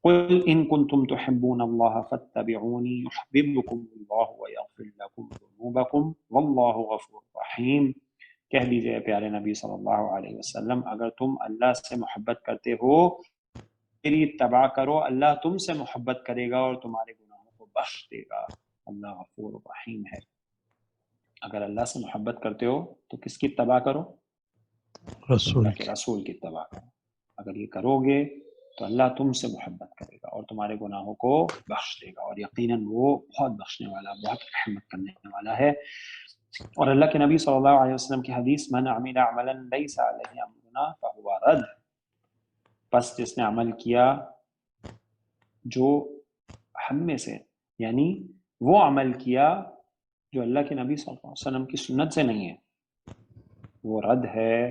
قل ان کنتم تحبون اللہ فاتبعونی یحببکم اللہ ویغفر لکم ذنوبکم واللہ غفور رحیم۔ کہہ دیجئے پیارے نبی صلی اللہ علیہ وسلم، اگر تم اللہ سے محبت کرتے ہو میری اتباع کرو، اللہ تم سے محبت کرے گا اور تمہارے گناہوں کو بخش دے گا، اللہ غفور رحیم ہے۔ اگر اللہ سے محبت کرتے ہو تو کس کی اتباع کرو؟ رسول اللہ کے رسول کی اتباع کرو۔ اگر یہ کرو گے تو اللہ تم سے محبت کرے گا اور تمہارے گناہوں کو بخش دے گا، اور یقیناً وہ بہت بخشنے والا، بہت رحمت کرنے والا ہے۔ اور اللہ کے نبی صلی اللہ علیہ وسلم کی حدیث، من عمل عملا لیس علیہ امرنا فہو رد، پس جس نے عمل کیا جو ہم میں سے، یعنی وہ عمل کیا جو اللہ کے نبی صلی اللہ علیہ وسلم کی سنت سے نہیں ہے، وہ رد ہے،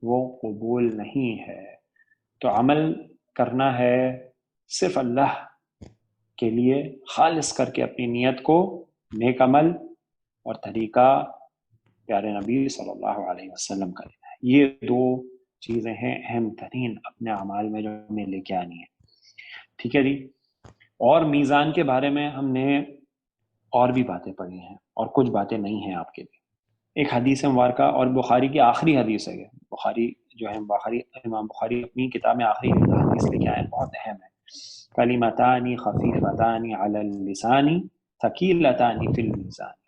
وہ قبول نہیں ہے۔ تو عمل کرنا ہے صرف اللہ کے لیے، خالص کر کے اپنی نیت کو، نیک عمل اور طریقہ پیارے نبی صلی اللہ علیہ وسلم کا لینا ہے۔ یہ دو چیزیں ہیں اہم ترین اپنے اعمال میں جو ہمیں لے کے آنی ہے، ٹھیک ہے جی۔ اور میزان کے بارے میں ہم نے اور بھی باتیں پڑھی ہیں، اور کچھ باتیں نہیں ہیں آپ کے لیے۔ ایک حدیث مبارکہ، اور بخاری کی آخری حدیث ہے، بخاری جو ہے امام بخاری اپنی کتاب میں آخری حدیث لے کے آئے ہیں، بہت اہم ہے۔ کلمتان خفیفتان علی اللسان ثقیلتان فی المیزان،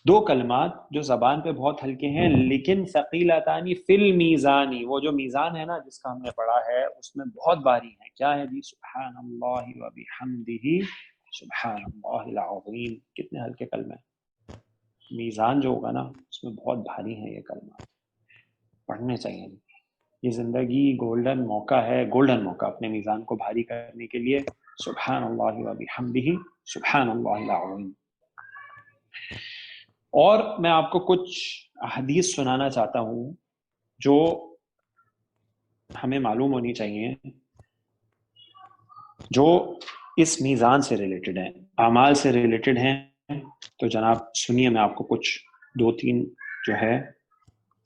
دو کلمات جو زبان پہ بہت ہلکے ہیں لیکن ثقیلتان فی المیزان، وہ جو میزان ہے نا جس کا ہم نے پڑھا ہے اس میں بہت بھاری ہے۔ کیا ہے جی؟ سبحان اللہ وبحمدہ سبحان اللہ العظیم۔ کتنے ہلکے کلمے ہیں۔ میزان جو ہوگا نا اس میں بہت بھاری ہیں یہ کلمات، پڑھنے چاہیے۔ یہ زندگی گولڈن موقع ہے، گولڈن موقع اپنے میزان کو بھاری کرنے کے لیے۔ سبحان اللہ وبحمدہ سبحان اللہ العظیم۔ اور میں آپ کو کچھ حدیث سنانا چاہتا ہوں جو ہمیں معلوم ہونی چاہیے، جو اس میزان سے ریلیٹڈ ہیں، اعمال سے ریلیٹڈ ہیں۔ تو جناب سنیے، میں آپ کو کچھ دو تین جو ہے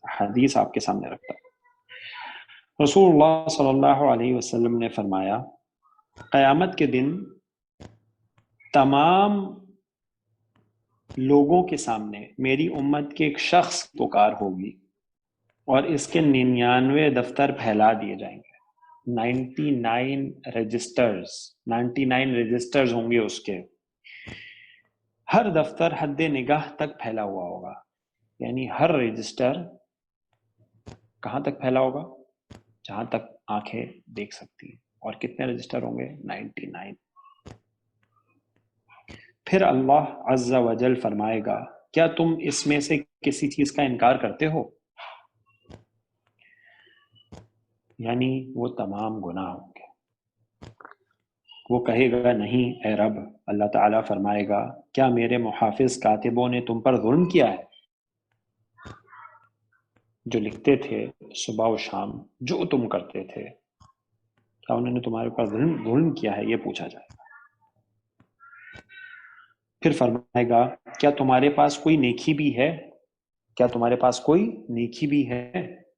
حدیث آپ کے سامنے رکھتا ہوں۔ رسول اللہ صلی اللہ علیہ وسلم نے فرمایا، قیامت کے دن تمام لوگوں کے سامنے میری امت کے ایک شخص کی پکار ہوگی اور اس کے 99 دفتر پھیلا دیے جائیں گے۔ 99 رجسٹرز ہوں گے اس کے، ہر دفتر حد نگاہ تک پھیلا ہوا ہوگا، یعنی ہر رجسٹر کہاں تک پھیلا ہوگا؟ جہاں تک آنکھیں دیکھ سکتی ہیں۔ اور کتنے رجسٹر ہوں گے؟ 99۔ پھر اللہ عز و جل فرمائے گا، کیا تم اس میں سے کسی چیز کا انکار کرتے ہو؟ یعنی وہ تمام گناہ ہوں گے۔ وہ کہے گا نہیں اے رب۔ اللہ تعالیٰ فرمائے گا، کیا میرے محافظ کاتبوں نے تم پر ظلم کیا ہے؟ جو لکھتے تھے صبح و شام جو تم کرتے تھے، کیا انہوں نے تمہارے اوپر ظلم کیا ہے؟ یہ پوچھا جائے گا۔ پھر فرمائے گا، کیا تمہارے پاس کوئی نیکی بھی ہے؟ کیا تمہارے پاس کوئی نیکی بھی ہے؟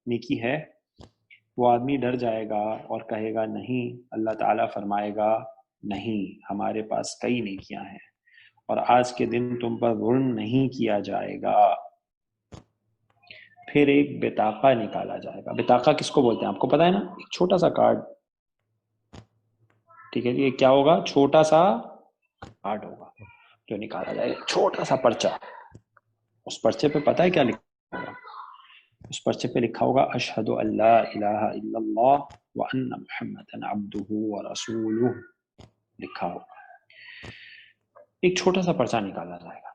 نیکی ہے؟ وہ آدمی ڈر جائے گا اور کہے گا نہیں۔ اللہ تعالیٰ فرمائے گا، نہیں، ہمارے پاس کئی نیکیاں ہیں اور آج کے دن تم پر ظلم نہیں کیا جائے گا۔ پھر ایک بطاقہ نکالا جائے گا۔ بطاقہ کس کو بولتے ہیں آپ کو پتہ ہے نا؟ ایک چھوٹا سا کارڈ، ٹھیک ہے جی۔ یہ کیا ہوگا؟ چھوٹا سا کارڈ ہوگا جو نکالا جائے گا، چھوٹا سا پرچہ۔ اس پرچے پہ پتہ ہے کیا لکھا ہوگا؟ اس پرچے پہ لکھا ہوگا اشہد ان لا الہ الا اللہ وان محمدا عبدہ ورسولہ، لکھا ہوگا۔ ایک چھوٹا سا پرچہ نکالا جائے گا۔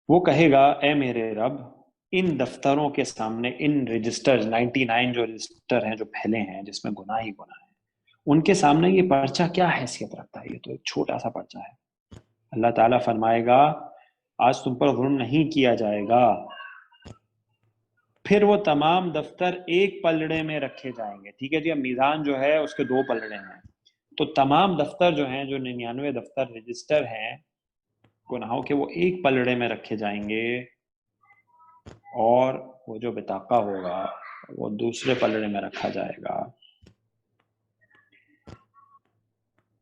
وہ کہے گا، اے میرے رب، ان دفتروں کے سامنے، ان رجسٹرز 99 جو رجسٹر ہیں جو پھیلے ہیں جس میں گناہ ہی گناہ ہے، ان کے سامنے یہ پرچہ کیا حیثیت رکھتا ہے؟ یہ تو ایک چھوٹا سا پرچہ ہے۔ اللہ تعالیٰ فرمائے گا، آج تم پر ظلم نہیں کیا جائے گا. پھر وہ تمام دفتر ایک پلڑے میں رکھے جائیں گے. ٹھیک ہے جی. اب میزان جو ہے اس کے 2 پلڑے ہیں، تو تمام دفتر جو ہیں، جو 99 دفتر رجسٹر ہیں گناہوں کے، وہ ایک پلڑے میں رکھے جائیں گے، اور وہ جو بطاقہ ہوگا وہ دوسرے پلڑے میں رکھا جائے گا.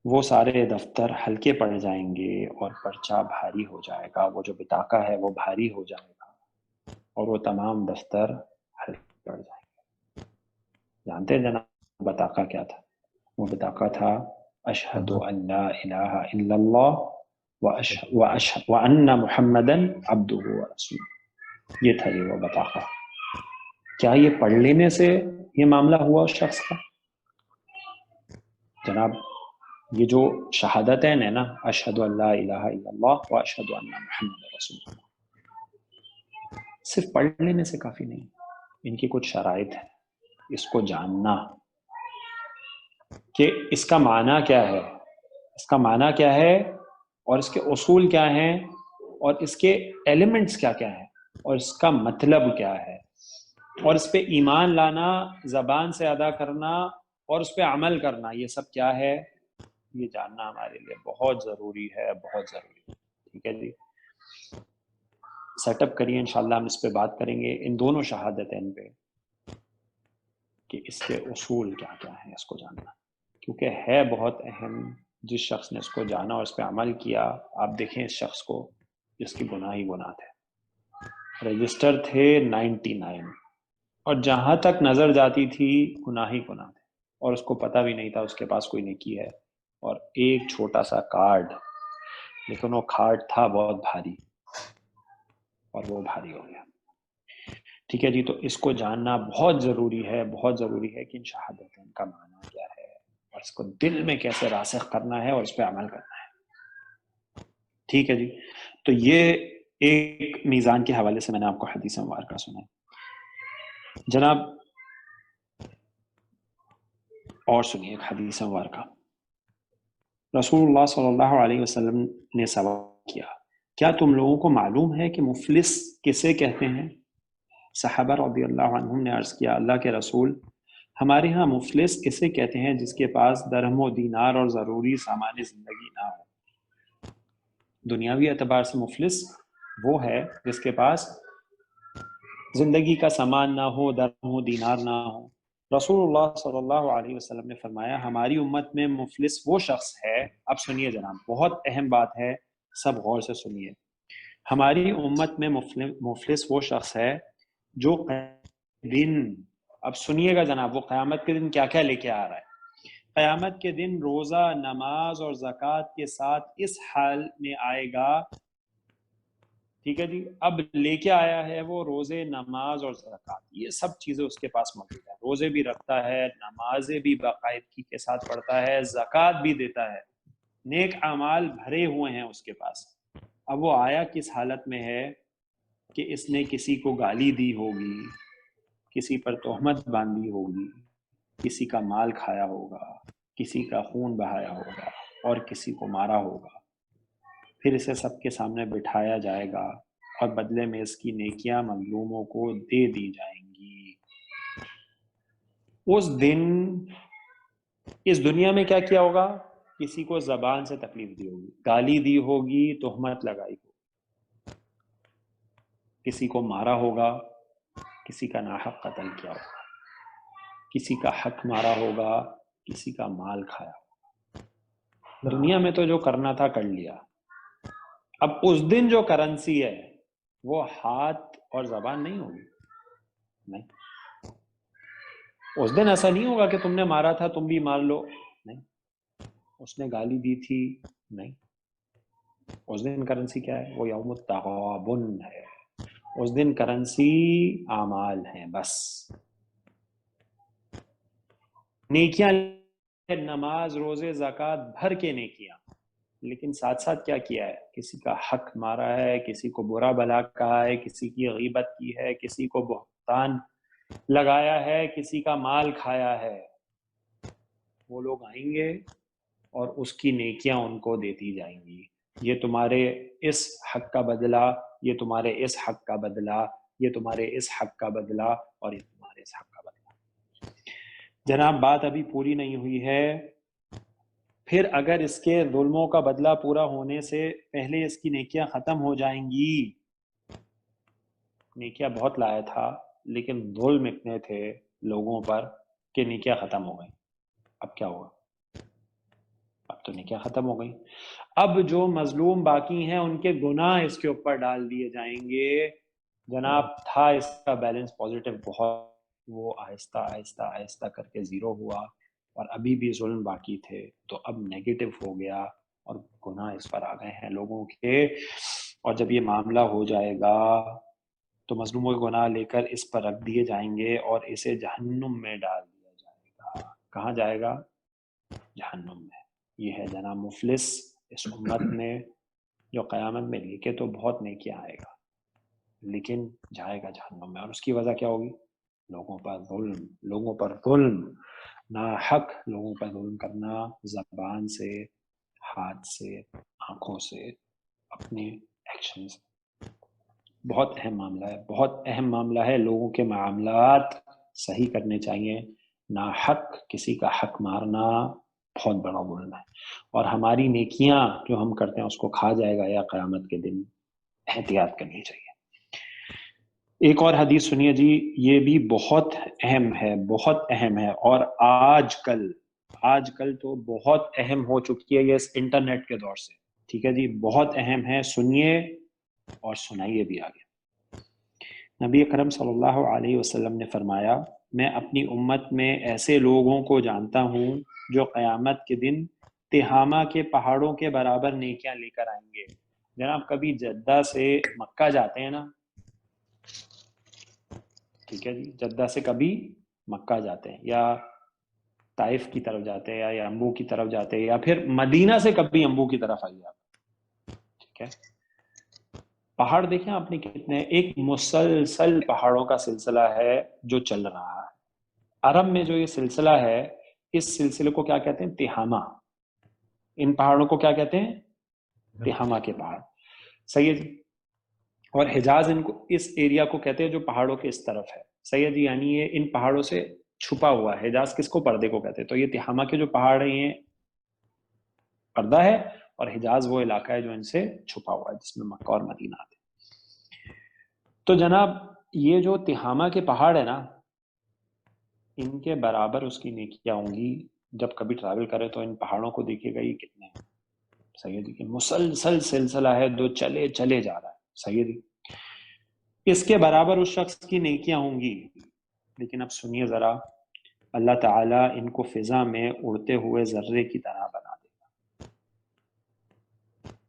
وہ سارے دفتر ہلکے پڑ جائیں گے اور پرچہ بھاری ہو جائے گا. وہ جو بطاقہ ہے وہ بھاری ہو جائے گا اور وہ تمام دفتر ہلکے پڑ جائیں گے. جانتے ہیں جناب بطاقہ کیا تھا؟ وہ بطاقہ تھا اشہد ان لا الہ الا اللہ وان محمدا عبدہ ورسولہ. یہ تھا یہ وہ بطاقہ. کیا یہ پڑھ لینے سے یہ معاملہ ہوا اس شخص کا؟ جناب یہ جو شہادتین ہے نا، اشہد ان لا الہ الا اللہ واشہد ان محمد رسول اللہ، صرف پڑھ لینے سے کافی نہیں. ان کی کچھ شرائط ہیں. اس کو جاننا کہ اس کا معنی کیا ہے، اس کا معنی کیا ہے، اور اس کے اصول کیا ہیں، اور اس کے ایلیمنٹس کیا کیا ہیں، اور اس کا مطلب کیا ہے، اور اس پہ ایمان لانا، زبان سے ادا کرنا، اور اس پہ عمل کرنا، یہ سب کیا ہے، یہ جاننا ہمارے لیے بہت ضروری ہے، بہت ضروری ہے. ٹھیک ہے جی. سیٹ اپ کریے، انشاءاللہ ہم اس پہ بات کریں گے، ان دونوں شہادتین پہ، کہ اس کے اصول کیا کیا ہیں، اس کو جاننا، کیونکہ ہے بہت اہم. جس شخص نے اس کو جانا اور اس پہ عمل کیا، آپ دیکھیں اس شخص کو جس کی گناہ ہی گناہ تھے، رجسٹر تھے 99، اور جہاں تک نظر جاتی تھی گناہ ہی گناہ تھے، اور اس کو پتہ بھی نہیں تھا اس کے پاس کوئی نیکی ہے. اور ایک چھوٹا سا کارڈ، لیکن وہ کارڈ تھا بہت بھاری، اور وہ بھاری ہو گیا. ٹھیک ہے جی. تو اس کو جاننا بہت ضروری ہے، بہت ضروری ہے کہ ان شہادتین کا معنی کیا ہے، اور اس کو دل میں کیسے راسخ کرنا ہے اور اس پہ عمل کرنا ہے. ٹھیک ہے جی. تو یہ ایک میزان کے حوالے سے میں نے آپ کو حدیث مبارکہ سنا ہے. جناب اور سنیے ایک حدیث مبارکہ. رسول اللہ صلی اللہ علیہ وسلم نے سوال کیا، کیا تم لوگوں کو معلوم ہے کہ مفلس کسے کہتے ہیں؟ صحابہ رضی اللہ عنہم نے عرض کیا، اللہ کے رسول، ہمارے ہاں مفلس اسے کہتے ہیں جس کے پاس درہم و دینار اور ضروری سامان زندگی نہ ہو. دنیاوی اعتبار سے مفلس وہ ہے جس کے پاس زندگی کا سامان نہ ہو، درہم و دینار نہ ہو. رسول اللہ صلی اللہ علیہ وسلم نے فرمایا، ہماری امت میں مفلس وہ شخص ہے. اب سنیے جناب، بہت اہم بات ہے، سب غور سے سنیے. ہماری امت میں مفلس وہ شخص ہے جو دن، اب سنیے گا جناب، وہ قیامت کے دن کیا کیا لے کے آ رہا ہے. قیامت کے دن روزہ، نماز اور زکوٰۃ کے ساتھ اس حال میں آئے گا. ٹھیک ہے جی. اب لے کے آیا ہے وہ روزے، نماز اور زکوٰۃ، یہ سب چیزیں اس کے پاس موجود ہیں. روزے بھی رکھتا ہے، نمازیں بھی باقاعدگی کے ساتھ پڑھتا ہے، زکوٰۃ بھی دیتا ہے، نیک اعمال بھرے ہوئے ہیں اس کے پاس. اب وہ آیا کس حالت میں ہے کہ اس نے کسی کو گالی دی ہوگی، کسی پر تہمت باندھی ہوگی، کسی کا مال کھایا ہوگا، کسی کا خون بہایا ہوگا، اور کسی کو مارا ہوگا. پھر اسے سب کے سامنے بٹھایا جائے گا اور بدلے میں اس کی نیکیاں مظلوموں کو دے دی جائیں گی. اس دن اس دنیا میں کیا کیا ہوگا؟ کسی کو زبان سے تکلیف دی ہوگی، گالی دی ہوگی، تہمت لگائی ہوگی، کسی کو مارا ہوگا، کسی کا ناحق قتل کیا ہوگا، کسی کا حق مارا ہوگا، کسی کا مال کھایا ہوگا. دنیا میں تو جو کرنا تھا کر لیا. اب اس دن جو کرنسی ہے وہ ہاتھ اور زبان نہیں ہوگی. نہیں، اس دن ایسا نہیں ہوگا کہ تم نے مارا تھا تم بھی مار لو. نہیں، اس نے گالی دی تھی. نہیں، اس دن کرنسی کیا ہے؟ وہ یوم التغابن ہے. اس دن کرنسی اعمال ہیں بس. نیکیاں، نماز، روزے، زکوٰۃ بھر کے نیکیاں، لیکن ساتھ ساتھ کیا کیا ہے؟ کسی کا حق مارا ہے، کسی کو برا بھلا کہا ہے، کسی کی غیبت کی ہے، کسی کو بہتان لگایا ہے، کسی کا مال کھایا ہے. وہ لوگ آئیں گے اور اس کی نیکیاں ان کو دیتی جائیں گی. یہ تمہارے اس حق کا بدلہ، یہ تمہارے اس حق کا بدلہ، یہ تمہارے اس حق کا بدلہ، اور یہ تمہارے اس حق کا بدلہ۔ جناب بات ابھی پوری نہیں ہوئی ہے، پھر اگر اس کے ظلموں کا بدلہ پورا ہونے سے پہلے اس کی نیکیاں ختم ہو جائیں گی، نیکیاں بہت لایا تھا لیکن ظلم اتنے تھے لوگوں پر کہ نیکیاں ختم ہو گئیں، اب کیا ہوگا؟ اب تو نیکیاں ختم ہو گئیں، اب جو مظلوم باقی ہیں ان کے گناہ اس کے اوپر ڈال دیے جائیں گے۔ جناب تھا اس کا بیلنس پازیٹیو بہت، وہ آہستہ آہستہ آہستہ کر کے زیرو ہوا، اور ابھی بھی ظلم باقی تھے تو اب نیگیٹو ہو گیا، اور گناہ اس پر آ گئے ہیں لوگوں کے۔ اور جب یہ معاملہ ہو جائے گا تو مظلوموں کے گناہ لے کر اس پر رکھ دیے جائیں گے اور اسے جہنم میں ڈال دیا جائے گا۔ کہاں جائے گا؟ جہنم میں۔ یہ ہے جناب مفلس اس امت میں، جو قیامت میں لے کے تو بہت نیکیاں آئے گا لیکن جائے گا جہنم میں، اور اس کی وجہ کیا ہوگی؟ لوگوں پر ظلم، لوگوں پر ظلم، ناحق لوگوں پر ظلم کرنا، زبان سے، ہاتھ سے، آنکھوں سے، اپنے ایکشن سے۔ بہت اہم معاملہ ہے، بہت اہم معاملہ ہے۔ لوگوں کے معاملات صحیح کرنے چاہیے، ناحق کسی کا حق مارنا بہت بڑا ظلم ہے، اور ہماری نیکیاں جو ہم کرتے ہیں اس کو کھا جائے گا یا قیامت کے دن۔ احتیاط کرنی چاہیے۔ ایک اور حدیث سنیے جی، یہ بھی بہت اہم ہے، بہت اہم ہے، اور آج کل تو بہت اہم ہو چکی ہے یہ اس انٹرنیٹ کے دور سے۔ ٹھیک ہے جی، بہت اہم ہے، سنیے اور سنائیے بھی آگے۔ نبی اکرم صلی اللہ علیہ وسلم نے فرمایا، میں اپنی امت میں ایسے لوگوں کو جانتا ہوں جو قیامت کے دن تہامہ کے پہاڑوں کے برابر نیکیاں لے کر آئیں گے۔ جناب کبھی جدہ سے مکہ جاتے ہیں نا، ٹھیک ہے جی، جدہ سے کبھی مکہ جاتے ہیں یا طائف کی طرف جاتے ہیں یا امبو کی طرف جاتے ہیں، یا پھر مدینہ سے کبھی امبو کی طرف آئیے آپ، ٹھیک ہے۔ پہاڑ دیکھیں آپ نے کتنے، ایک مسلسل پہاڑوں کا سلسلہ ہے جو چل رہا ہے۔ عرب میں جو یہ سلسلہ ہے، اس سلسلے کو کیا کہتے ہیں؟ تہامہ۔ ان پہاڑوں کو کیا کہتے ہیں؟ تہامہ کے پہاڑ، صحیح ہے جی۔ اور حجاز ان کو، اس ایریا کو کہتے ہیں جو پہاڑوں کے اس طرف ہے، صحیح ہے جی، یعنی یہ ان پہاڑوں سے چھپا ہوا ہے۔ حجاز کس کو؟ پردے کو کہتے ہیں۔ تو یہ تہامہ کے جو پہاڑ ہیں یہ پردہ ہے، اور حجاز وہ علاقہ ہے جو ان سے چھپا ہوا ہے، جس میں مکہ اور مدینہ آتے ہیں۔ تو جناب یہ جو تہامہ کے پہاڑ ہے نا، ان کے برابر اس کی نیکیاں ہوں گی۔ جب کبھی ٹریول کرے تو ان پہاڑوں کو دیکھیے گا، یہ کتنے ہیں، صحیح ہے جی، کہ مسلسل سلسلہ ہے جو چلے جا رہا ہے، صحیح ہے جی۔ اس کے برابر اس شخص کی نیکیاں ہوں گی، لیکن اب سنیے ذرا، اللہ تعالیٰ ان کو فضا میں اڑتے ہوئے ذرے کی طرح بنا دے گا۔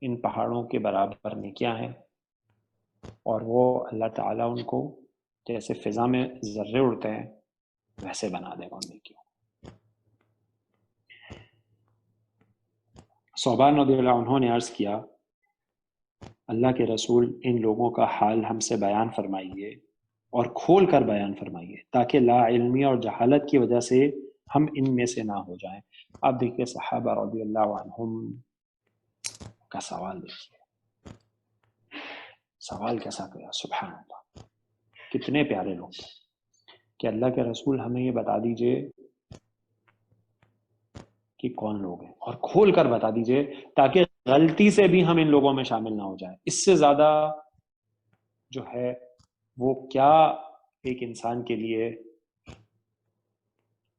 ان پہاڑوں کے برابر نیکیاں ہیں، اور وہ اللہ تعالیٰ ان کو جیسے فضا میں ذرے اڑتے ہیں ویسے بنا دے گا ان نیکیوں۔ صوبان رضی اللہ عنہ نے عرض کیا، اللہ کے رسول ان لوگوں کا حال ہم سے بیان فرمائیے اور کھول کر بیان فرمائیے، تاکہ لا علمی اور جہالت کی وجہ سے ہم ان میں سے نہ ہو جائیں۔ آپ دیکھیے صحابہ رضی اللہ عنہم کا سوال، دیکھیے سوال کیسا کیا، سبحان اللہ، کتنے پیارے لوگ تھے کہ اللہ کے رسول ہمیں یہ بتا دیجئے کہ کون لوگ ہیں، اور کھول کر بتا دیجئے تاکہ غلطی سے بھی ہم ان لوگوں میں شامل نہ ہو جائیں۔ اس سے زیادہ جو ہے وہ کیا ایک انسان کے لیے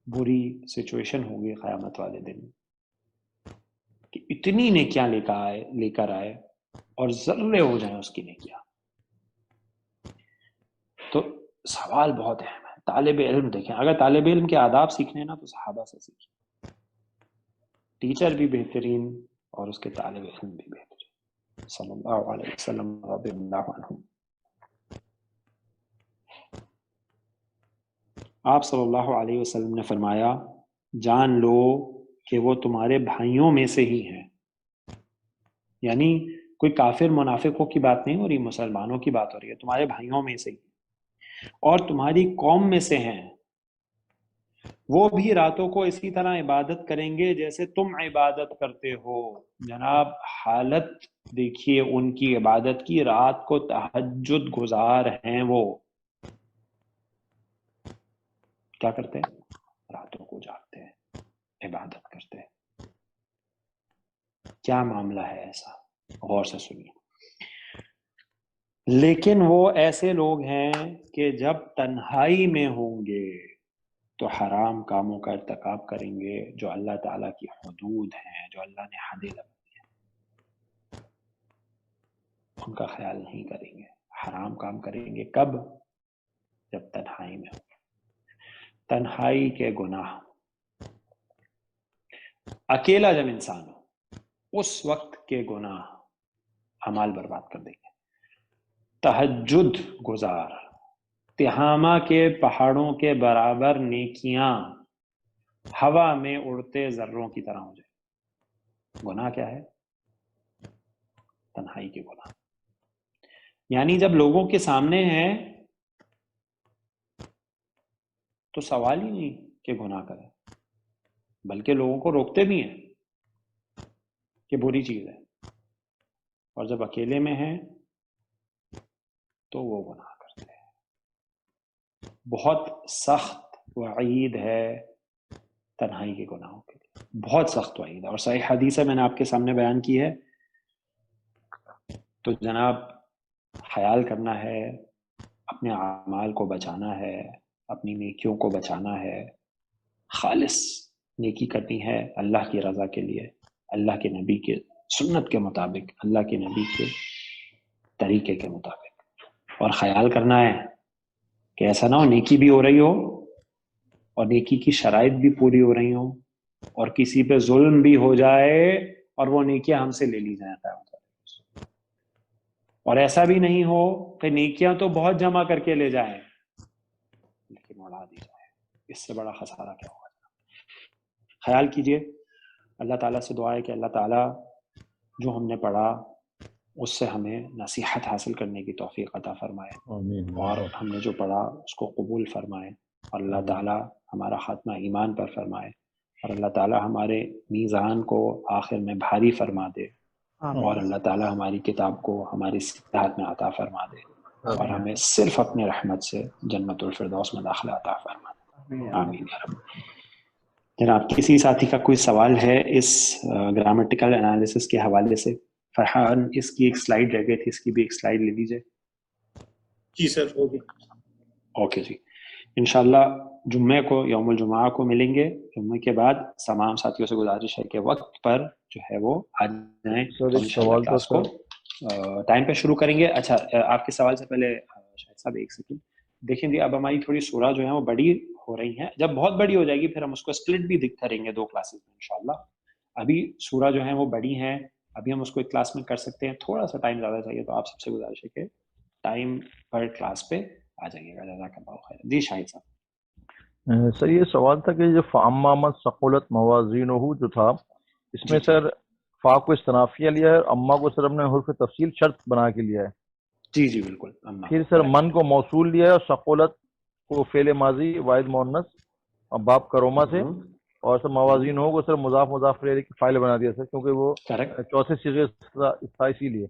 بری سچویشن ہوگی قیامت والے دن، کہ اتنی نیکیاں لے کر آئے اور ذرے ہو جائیں اس کی نیکیاں۔ تو سوال بہت اہم ہے۔ طالب علم دیکھیں، اگر طالب علم کے آداب سیکھنے نا تو صحابہ سے سیکھیں، ٹیچر بھی بہترین اور اس کے طالب علم بھی بہترین، صلی اللہ علیہ وسلم رضی اللہ عنہ۔ آپ صلی اللہ علیہ وسلم نے فرمایا، جان لو کہ وہ تمہارے بھائیوں میں سے ہی ہیں، یعنی کوئی کافر منافقوں کی بات نہیں ہو رہی، مسلمانوں کی بات ہو رہی ہے، تمہارے بھائیوں میں سے ہی، اور تمہاری قوم میں سے ہیں، وہ بھی راتوں کو اسی طرح عبادت کریں گے جیسے تم عبادت کرتے ہو. جناب حالت دیکھیے ان کی عبادت کی، رات کو تہجد گزار ہیں. وہ کیا کرتے ہیں؟ راتوں کو جاگتے ہیں، عبادت کرتے ہیں. کیا معاملہ ہے ایسا؟ غور سے سنیے. لیکن وہ ایسے لوگ ہیں کہ جب تنہائی میں ہوں گے تو حرام کاموں کا ارتکاب کریں گے جو اللہ تعالیٰ کی حدود ہیں، جو اللہ نے حدیں لگائی ہیں، ان کا خیال نہیں کریں گے. حرام کام کریں گے کب؟ جب تنہائی میں ہوں. تنہائی کے گناہ، اکیلا جب انسان ہو اس وقت کے گناہ اعمال برباد کر دیں گے. تہجد گزار، تہامہ کے پہاڑوں کے برابر نیکیاں ہوا میں اڑتے ذروں کی طرح ہو جائے. گناہ کیا ہے؟ تنہائی کے گناہ. یعنی جب لوگوں کے سامنے ہیں تو سوال ہی نہیں کہ گناہ کریں، بلکہ لوگوں کو روکتے بھی ہیں کہ بری چیز ہے. اور جب اکیلے میں ہیں تو وہ گناہ کرتے ہیں. بہت سخت وعید ہے تنہائی کے گناہوں کے لیے، بہت سخت وعید ہے. اور صحیح حدیث ہے، میں نے آپ کے سامنے بیان کی ہے. تو جناب خیال کرنا ہے، اپنے اعمال کو بچانا ہے، اپنی نیکیوں کو بچانا ہے. خالص نیکی کرنی ہے اللہ کی رضا کے لیے، اللہ کے نبی کے سنت کے مطابق، اللہ کے نبی کے طریقے کے مطابق. اور خیال کرنا ہے کہ ایسا نہ ہو نیکی بھی ہو رہی ہو اور نیکی کی شرائط بھی پوری ہو رہی ہوں اور کسی پہ ظلم بھی ہو جائے اور وہ نیکیاں ہم سے لے لی جائیں. اور ایسا بھی نہیں ہو کہ نیکیاں تو بہت جمع کر کے لے جائیں لیکن اڑا دی جائے. اس سے بڑا خسارہ کیا ہوگا؟ خیال کیجئے. اللہ تعالیٰ سے دعا ہے کہ اللہ تعالیٰ جو ہم نے پڑھا اس سے ہمیں نصیحت حاصل کرنے کی توفیق عطا فرمائے، اور ہم نے جو پڑھا اس کو قبول فرمائے، اور اللہ تعالیٰ ہمارا خاتمہ ایمان پر فرمائے، اور اللہ تعالیٰ ہمارے میزان کو آخر میں بھاری فرما دے، اور اللہ تعالیٰ ہماری کتاب کو ہماری صحت میں عطا فرما دے، اور ہمیں صرف اپنے رحمت سے جنت الفردوس میں داخلہ عطا فرما دے. آمین یا رب. جناب کسی ساتھی کا کوئی سوال ہے اس گرامٹیکل انالیسس کے حوالے سے؟ فرحان اس کی ایک سلائیڈ رہ گئی تھی، اس کی بھی ایک سلائیڈ لے لیجئے. جی سر ہوگی. اوکے جی. انشاءاللہ جمعے کو، یوم الجمعہ کو ملیں گے. جمعے کے بعد تمام ساتھیوں سے گزارش ہے کہ وقت پر جو ہے وہ آ جائیں. سوال کلاس کو ٹائم پہ شروع کریں گے. اچھا آپ کے سوال سے پہلے شاہد صاحب ایک سیکنڈ دیکھیں جی. اب ہماری تھوڑی سورہ جو ہے وہ بڑی ہو رہی ہیں. جب بہت بڑی ہو جائے گی پھر ہم اس کو اسپلٹ بھی کریں گے 2 کلاسز میں انشاءاللہ. ابھی سورہ جو ہے وہ بڑی ہیں، ابھی ہم اس کو ایک کلاس میں کر سکتے ہیں. تھوڑا سا ٹائم زیادہ چاہیے تو آپ سب سے گزارش ہے کہ ٹائم پر کلاس پہ آ جائیے گا. جزاک اللہ خیر. جی شاہد صاحب. سر یہ سوال تھا کہ جو فاما من ثقلت موازینہ جو تھا اس میں سر فا کو استنافیہ لیا ہے، اما کو سر ہم نے حرف تفصیل شرط بنا کے لیا ہے. جی جی بالکل. پھر سر من کو موصول لیا ہے اور ثقلت کو فعل ماضی واحد مؤنث اور باب کروما سے، اور سر موازین کو سر مضاف الیہ کی فائل بنا دیا سر، کیونکہ وہ چوتھے صیغے تھا اسی لیے.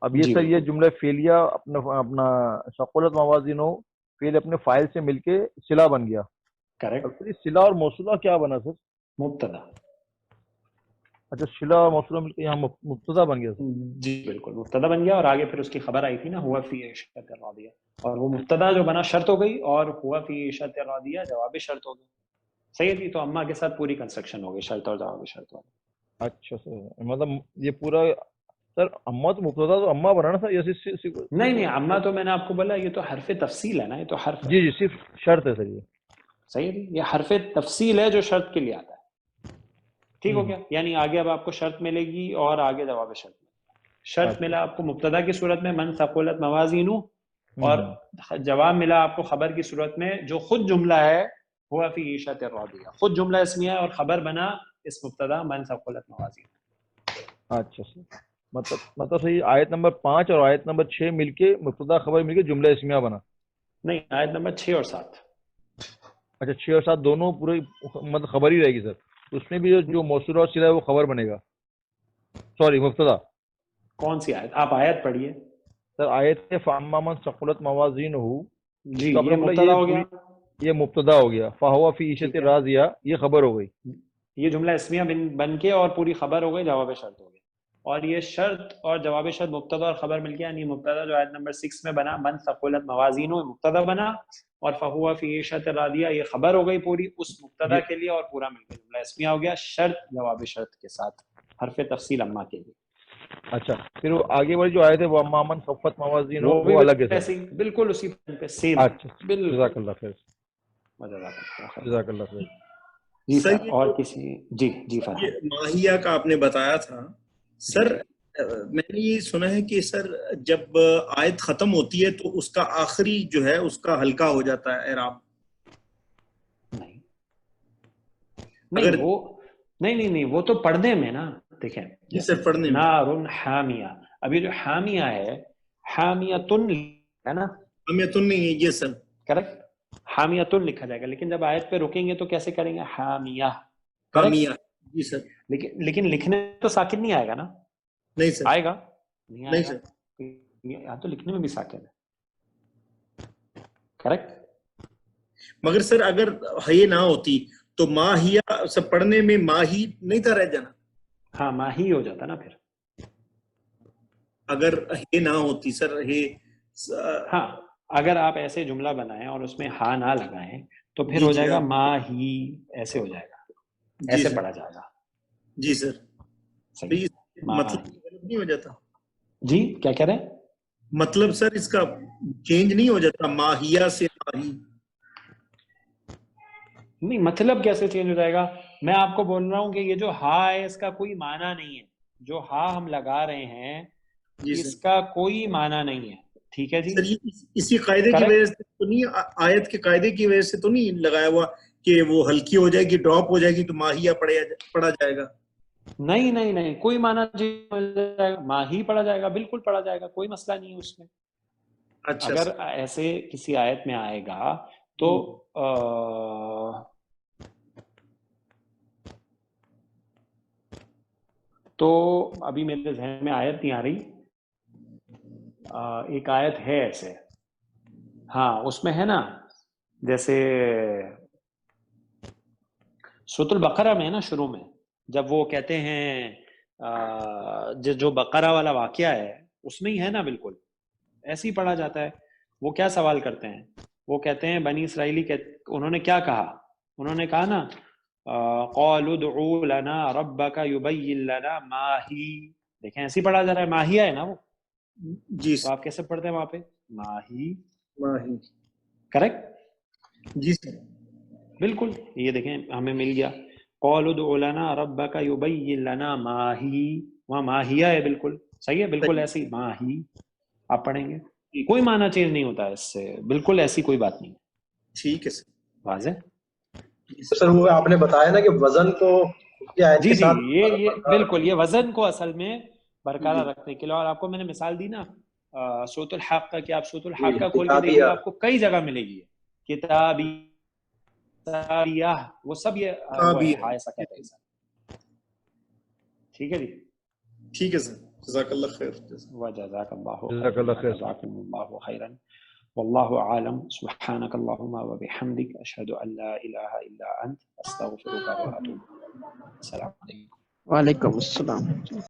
اب یہ سر یہ جملہ فعلیہ اپنا ثقلت موازین فعل اپنے فائل سے مل کے صلہ بن گیا. کریکٹ. صلہ اور موصولہ کیا بنا سر؟ مبتدا. اچھا صلہ اور موصولہ مل کے یہاں مبتدا بن گیا سر. جی بالکل مبتدا بن گیا، اور آگے پھر اس کی خبر آئی تھی نا ہوا فی عیشۃ راضیہ، اور وہ مبتدا جو بنا شرط ہو گئی اور ہوا فی عیشۃ راضیہ جواب شرط ہو گئی. صحیح تھی. تو اما کے ساتھ پوری کنسٹرکشن ہو گئی شرط اور جواب شرط والی. اچھا سر مطلب یہ پورا سر اما تو مبتدا تو اما بنا نا سر، یہ نہیں اما تو میں نے آپ کو بولا یہ تو حرف تفصیل ہے نا، یہ تو حرف. جی صرف شرط ہے سر. یہ صحیح ہے، یہ حرف تفصیل ہے جو شرط کے لیے آتا ہے. ٹھیک ہو گیا. یعنی آگے اب آپ کو شرط ملے گی اور آگے جواب شرط ملے گا. شرط ملا آپ کو مبتدا کی صورت میں من ثقلت موازینہ، اور جواب ملا آپ کو خبر کی صورت میں جو خود جملہ ہے ہوا فی عیشۃ راضیہ. خود جملہ اسمیہ اور خبر بنا اس مبتدا من ثقلت موازینہ. اچھا سر مطلب صحیح آیت نمبر 5 اور آیت نمبر 6 مل کے مبتدا خبر مل کے جملہ اسمیہ بنا. نہیں آیت نمبر 6 اور 7. اچھا 6 اور 7 دونوں پورے مطلب خبر ہی رہے گی سر. تو اس میں بھی جو موصول اور صلہ ہے وہ خبر بنے گا, سوری مبتدا. کون سی آیت؟ آپ آیت پڑھیے سر آیت ہے فاما من ثقلت موازینہ, جی. اس کا یہ مطلب مبتدا ہو گیا, یہ مبتدا ہو گیا. فہو فی عیشت راضیہ, یہ خبر ہو گئی. یہ جملہ اسمیہ بن کے اور پوری خبر ہو گئی, جواب شرط ہو گیا. اور یہ شرط اور جواب شرط مبتدا اور خبر مل گیا, یعنی مبتدا جو آیت نمبر 6 میں بنا من ثقلت موازینہ مبتدا بنا, اور فہو فی عیشت راضیہ یہ خبر ہو گئی پوری اس مبتدا کے لیے, اور پورا مل کے جملہ اسمیہ ہو گیا شرط جواب شرط کے ساتھ حرف تفصیل اما کے لیے. اچھا پھر وہ آگے والی جو آیت ہے وہ اما من خفت موازینہ بھی وہ الگ ہے سر. ایسے ہی بالکل اسی پہ سیم. اچھا جزاک اللہ خیر, جزاک اللہ خیر. جی سر سر, اور کسی جی فرحان. یہ ماہیہ کا آپ نے بتایا تھا سر, میں نے یہ سنا ہے کہ سر جب آیت ختم ہوتی ہے تو اس کا آخری جو ہے اس کا ہلکا ہو جاتا ہے اعراب. نہیں وہ نہیں وہ تو پڑھنے میں نا, دیکھیں جی سر پڑھنے میں نار حامیہ, ابھی جو حامیہ ہے حامیتن ہے نا, حامیتن نہیں ہے یہ سر, کریکٹ, حامیتن لکھا جائے گا. لیکن جب آیت پہ رکیں گے تو کیسے کریں گے؟ حامیہ. حامیہ. جی سر. لیکن لکھنے تو ساکن نہیں آئے گا نا؟ نہیں سر. آئے گا نہیں آئے نہیں گا, سر. یہاں تو لکھنے میں بھی ساکن ہے, کریکٹ. مگر سر اگر یہ نہ ہوتی تو ماہیہ سب پڑھنے میں ماہی نہیں تھا رہ جانا؟ ہاں ماہی ہو جاتا نا پھر, اگر یہ نہ ہوتی سر. ہاں اگر آپ ایسے جملہ بنائیں اور اس میں ہاں نہ لگائیں تو پھر ہو جائے گا ماہی, ایسے ہو جائے گا, ایسے پڑھا جائے گا. جی سر. صحیح, مطلب نہیں ہو جاتا؟ جی کیا کہہ رہے ہیں؟ مطلب سر اس کا چینج نہیں ہو جاتا ماہیہ سے ماہی؟ نہیں مطلب کیسے چینج ہو جائے گا؟ میں آپ کو بول رہا ہوں کہ یہ جو ہا ہے اس کا کوئی معنی نہیں ہے, جو ہا ہم لگا رہے ہیں اس کا کوئی معنی نہیں ہے. ٹھیک ہے جی سر, اسی قاعدے کی وجہ سے تو نہیں, آیت کے قاعدے کی وجہ سے تو نہیں لگایا ہوا کہ وہ ہلکی ہو جائے گی, ڈراپ ہو جائے گی تو ماہیہ پڑھا جائے گا؟ نہیں کوئی معنی جائے گا, ماہی پڑھا جائے گا, بالکل پڑھا جائے گا, کوئی مسئلہ نہیں ہے اس میں. اچھا اگر ایسے کسی آیت میں آئے گا تو ابھی میرے ذہن میں آیت نہیں آ رہی, ایک آیت ہے ایسے, ہاں اس میں ہے نا, جیسے سورۃ البقرہ میں ہے نا شروع میں, جب وہ کہتے ہیں جو بقرہ والا واقعہ ہے اس میں ہی ہے نا, بالکل ایسے ہی پڑھا جاتا ہے. وہ کیا سوال کرتے ہیں؟ وہ کہتے ہیں بنی اسرائیلی انہوں نے کیا کہا؟ انہوں نے کہا نا قالوا ادعوا لنا ربک یبین لنا ما ہی, دیکھیں ایسے ہی پڑھا جا رہا ہے, ماہیہ ہے نا وہ. جی تو آپ کیسے پڑھتے ہیں وہاں پہ؟ ماہی. کریکٹ. جی سر بالکل, یہ دیکھیں ہمیں مل گیا قالوا ادعوا لنا ربک یبین لنا ما ہی, وہاں ماہیہ ہے, بالکل صحیح ہے, بالکل ایسے ہی ماہی آپ پڑھیں گے, کوئی معنی چینج نہیں ہوتا ہے اس سے, بالکل ایسی کوئی بات نہیں. ٹھیک ہے سر, واضح. سر وہ آپ نے بتایا نا کہ وزن کو جی یہ بالکل, یہ وزن کو اصل میں برقرار رکھنے کے لیے, اور آپ کو میں نے مثال دی نا سورۃ الحاقہ کی, آپ سورۃ الحاقہ کھول کے دیکھیے آپ کو کئی جگہ ملے گی کتابی, وہ سب یہ ایسا کہتے ہیں. ٹھیک ہے جی, ٹھیک ہے سر, جزاک اللہ خیر. وجزاک اللہ خیر. جزاکم اللہ خیرا, واللہ عالم. سبحانک اللہم وبحمدک, اشہد ان لا الہ الا انت, استغفرک واتوب. السلام علیکم. وعلیکم السلام.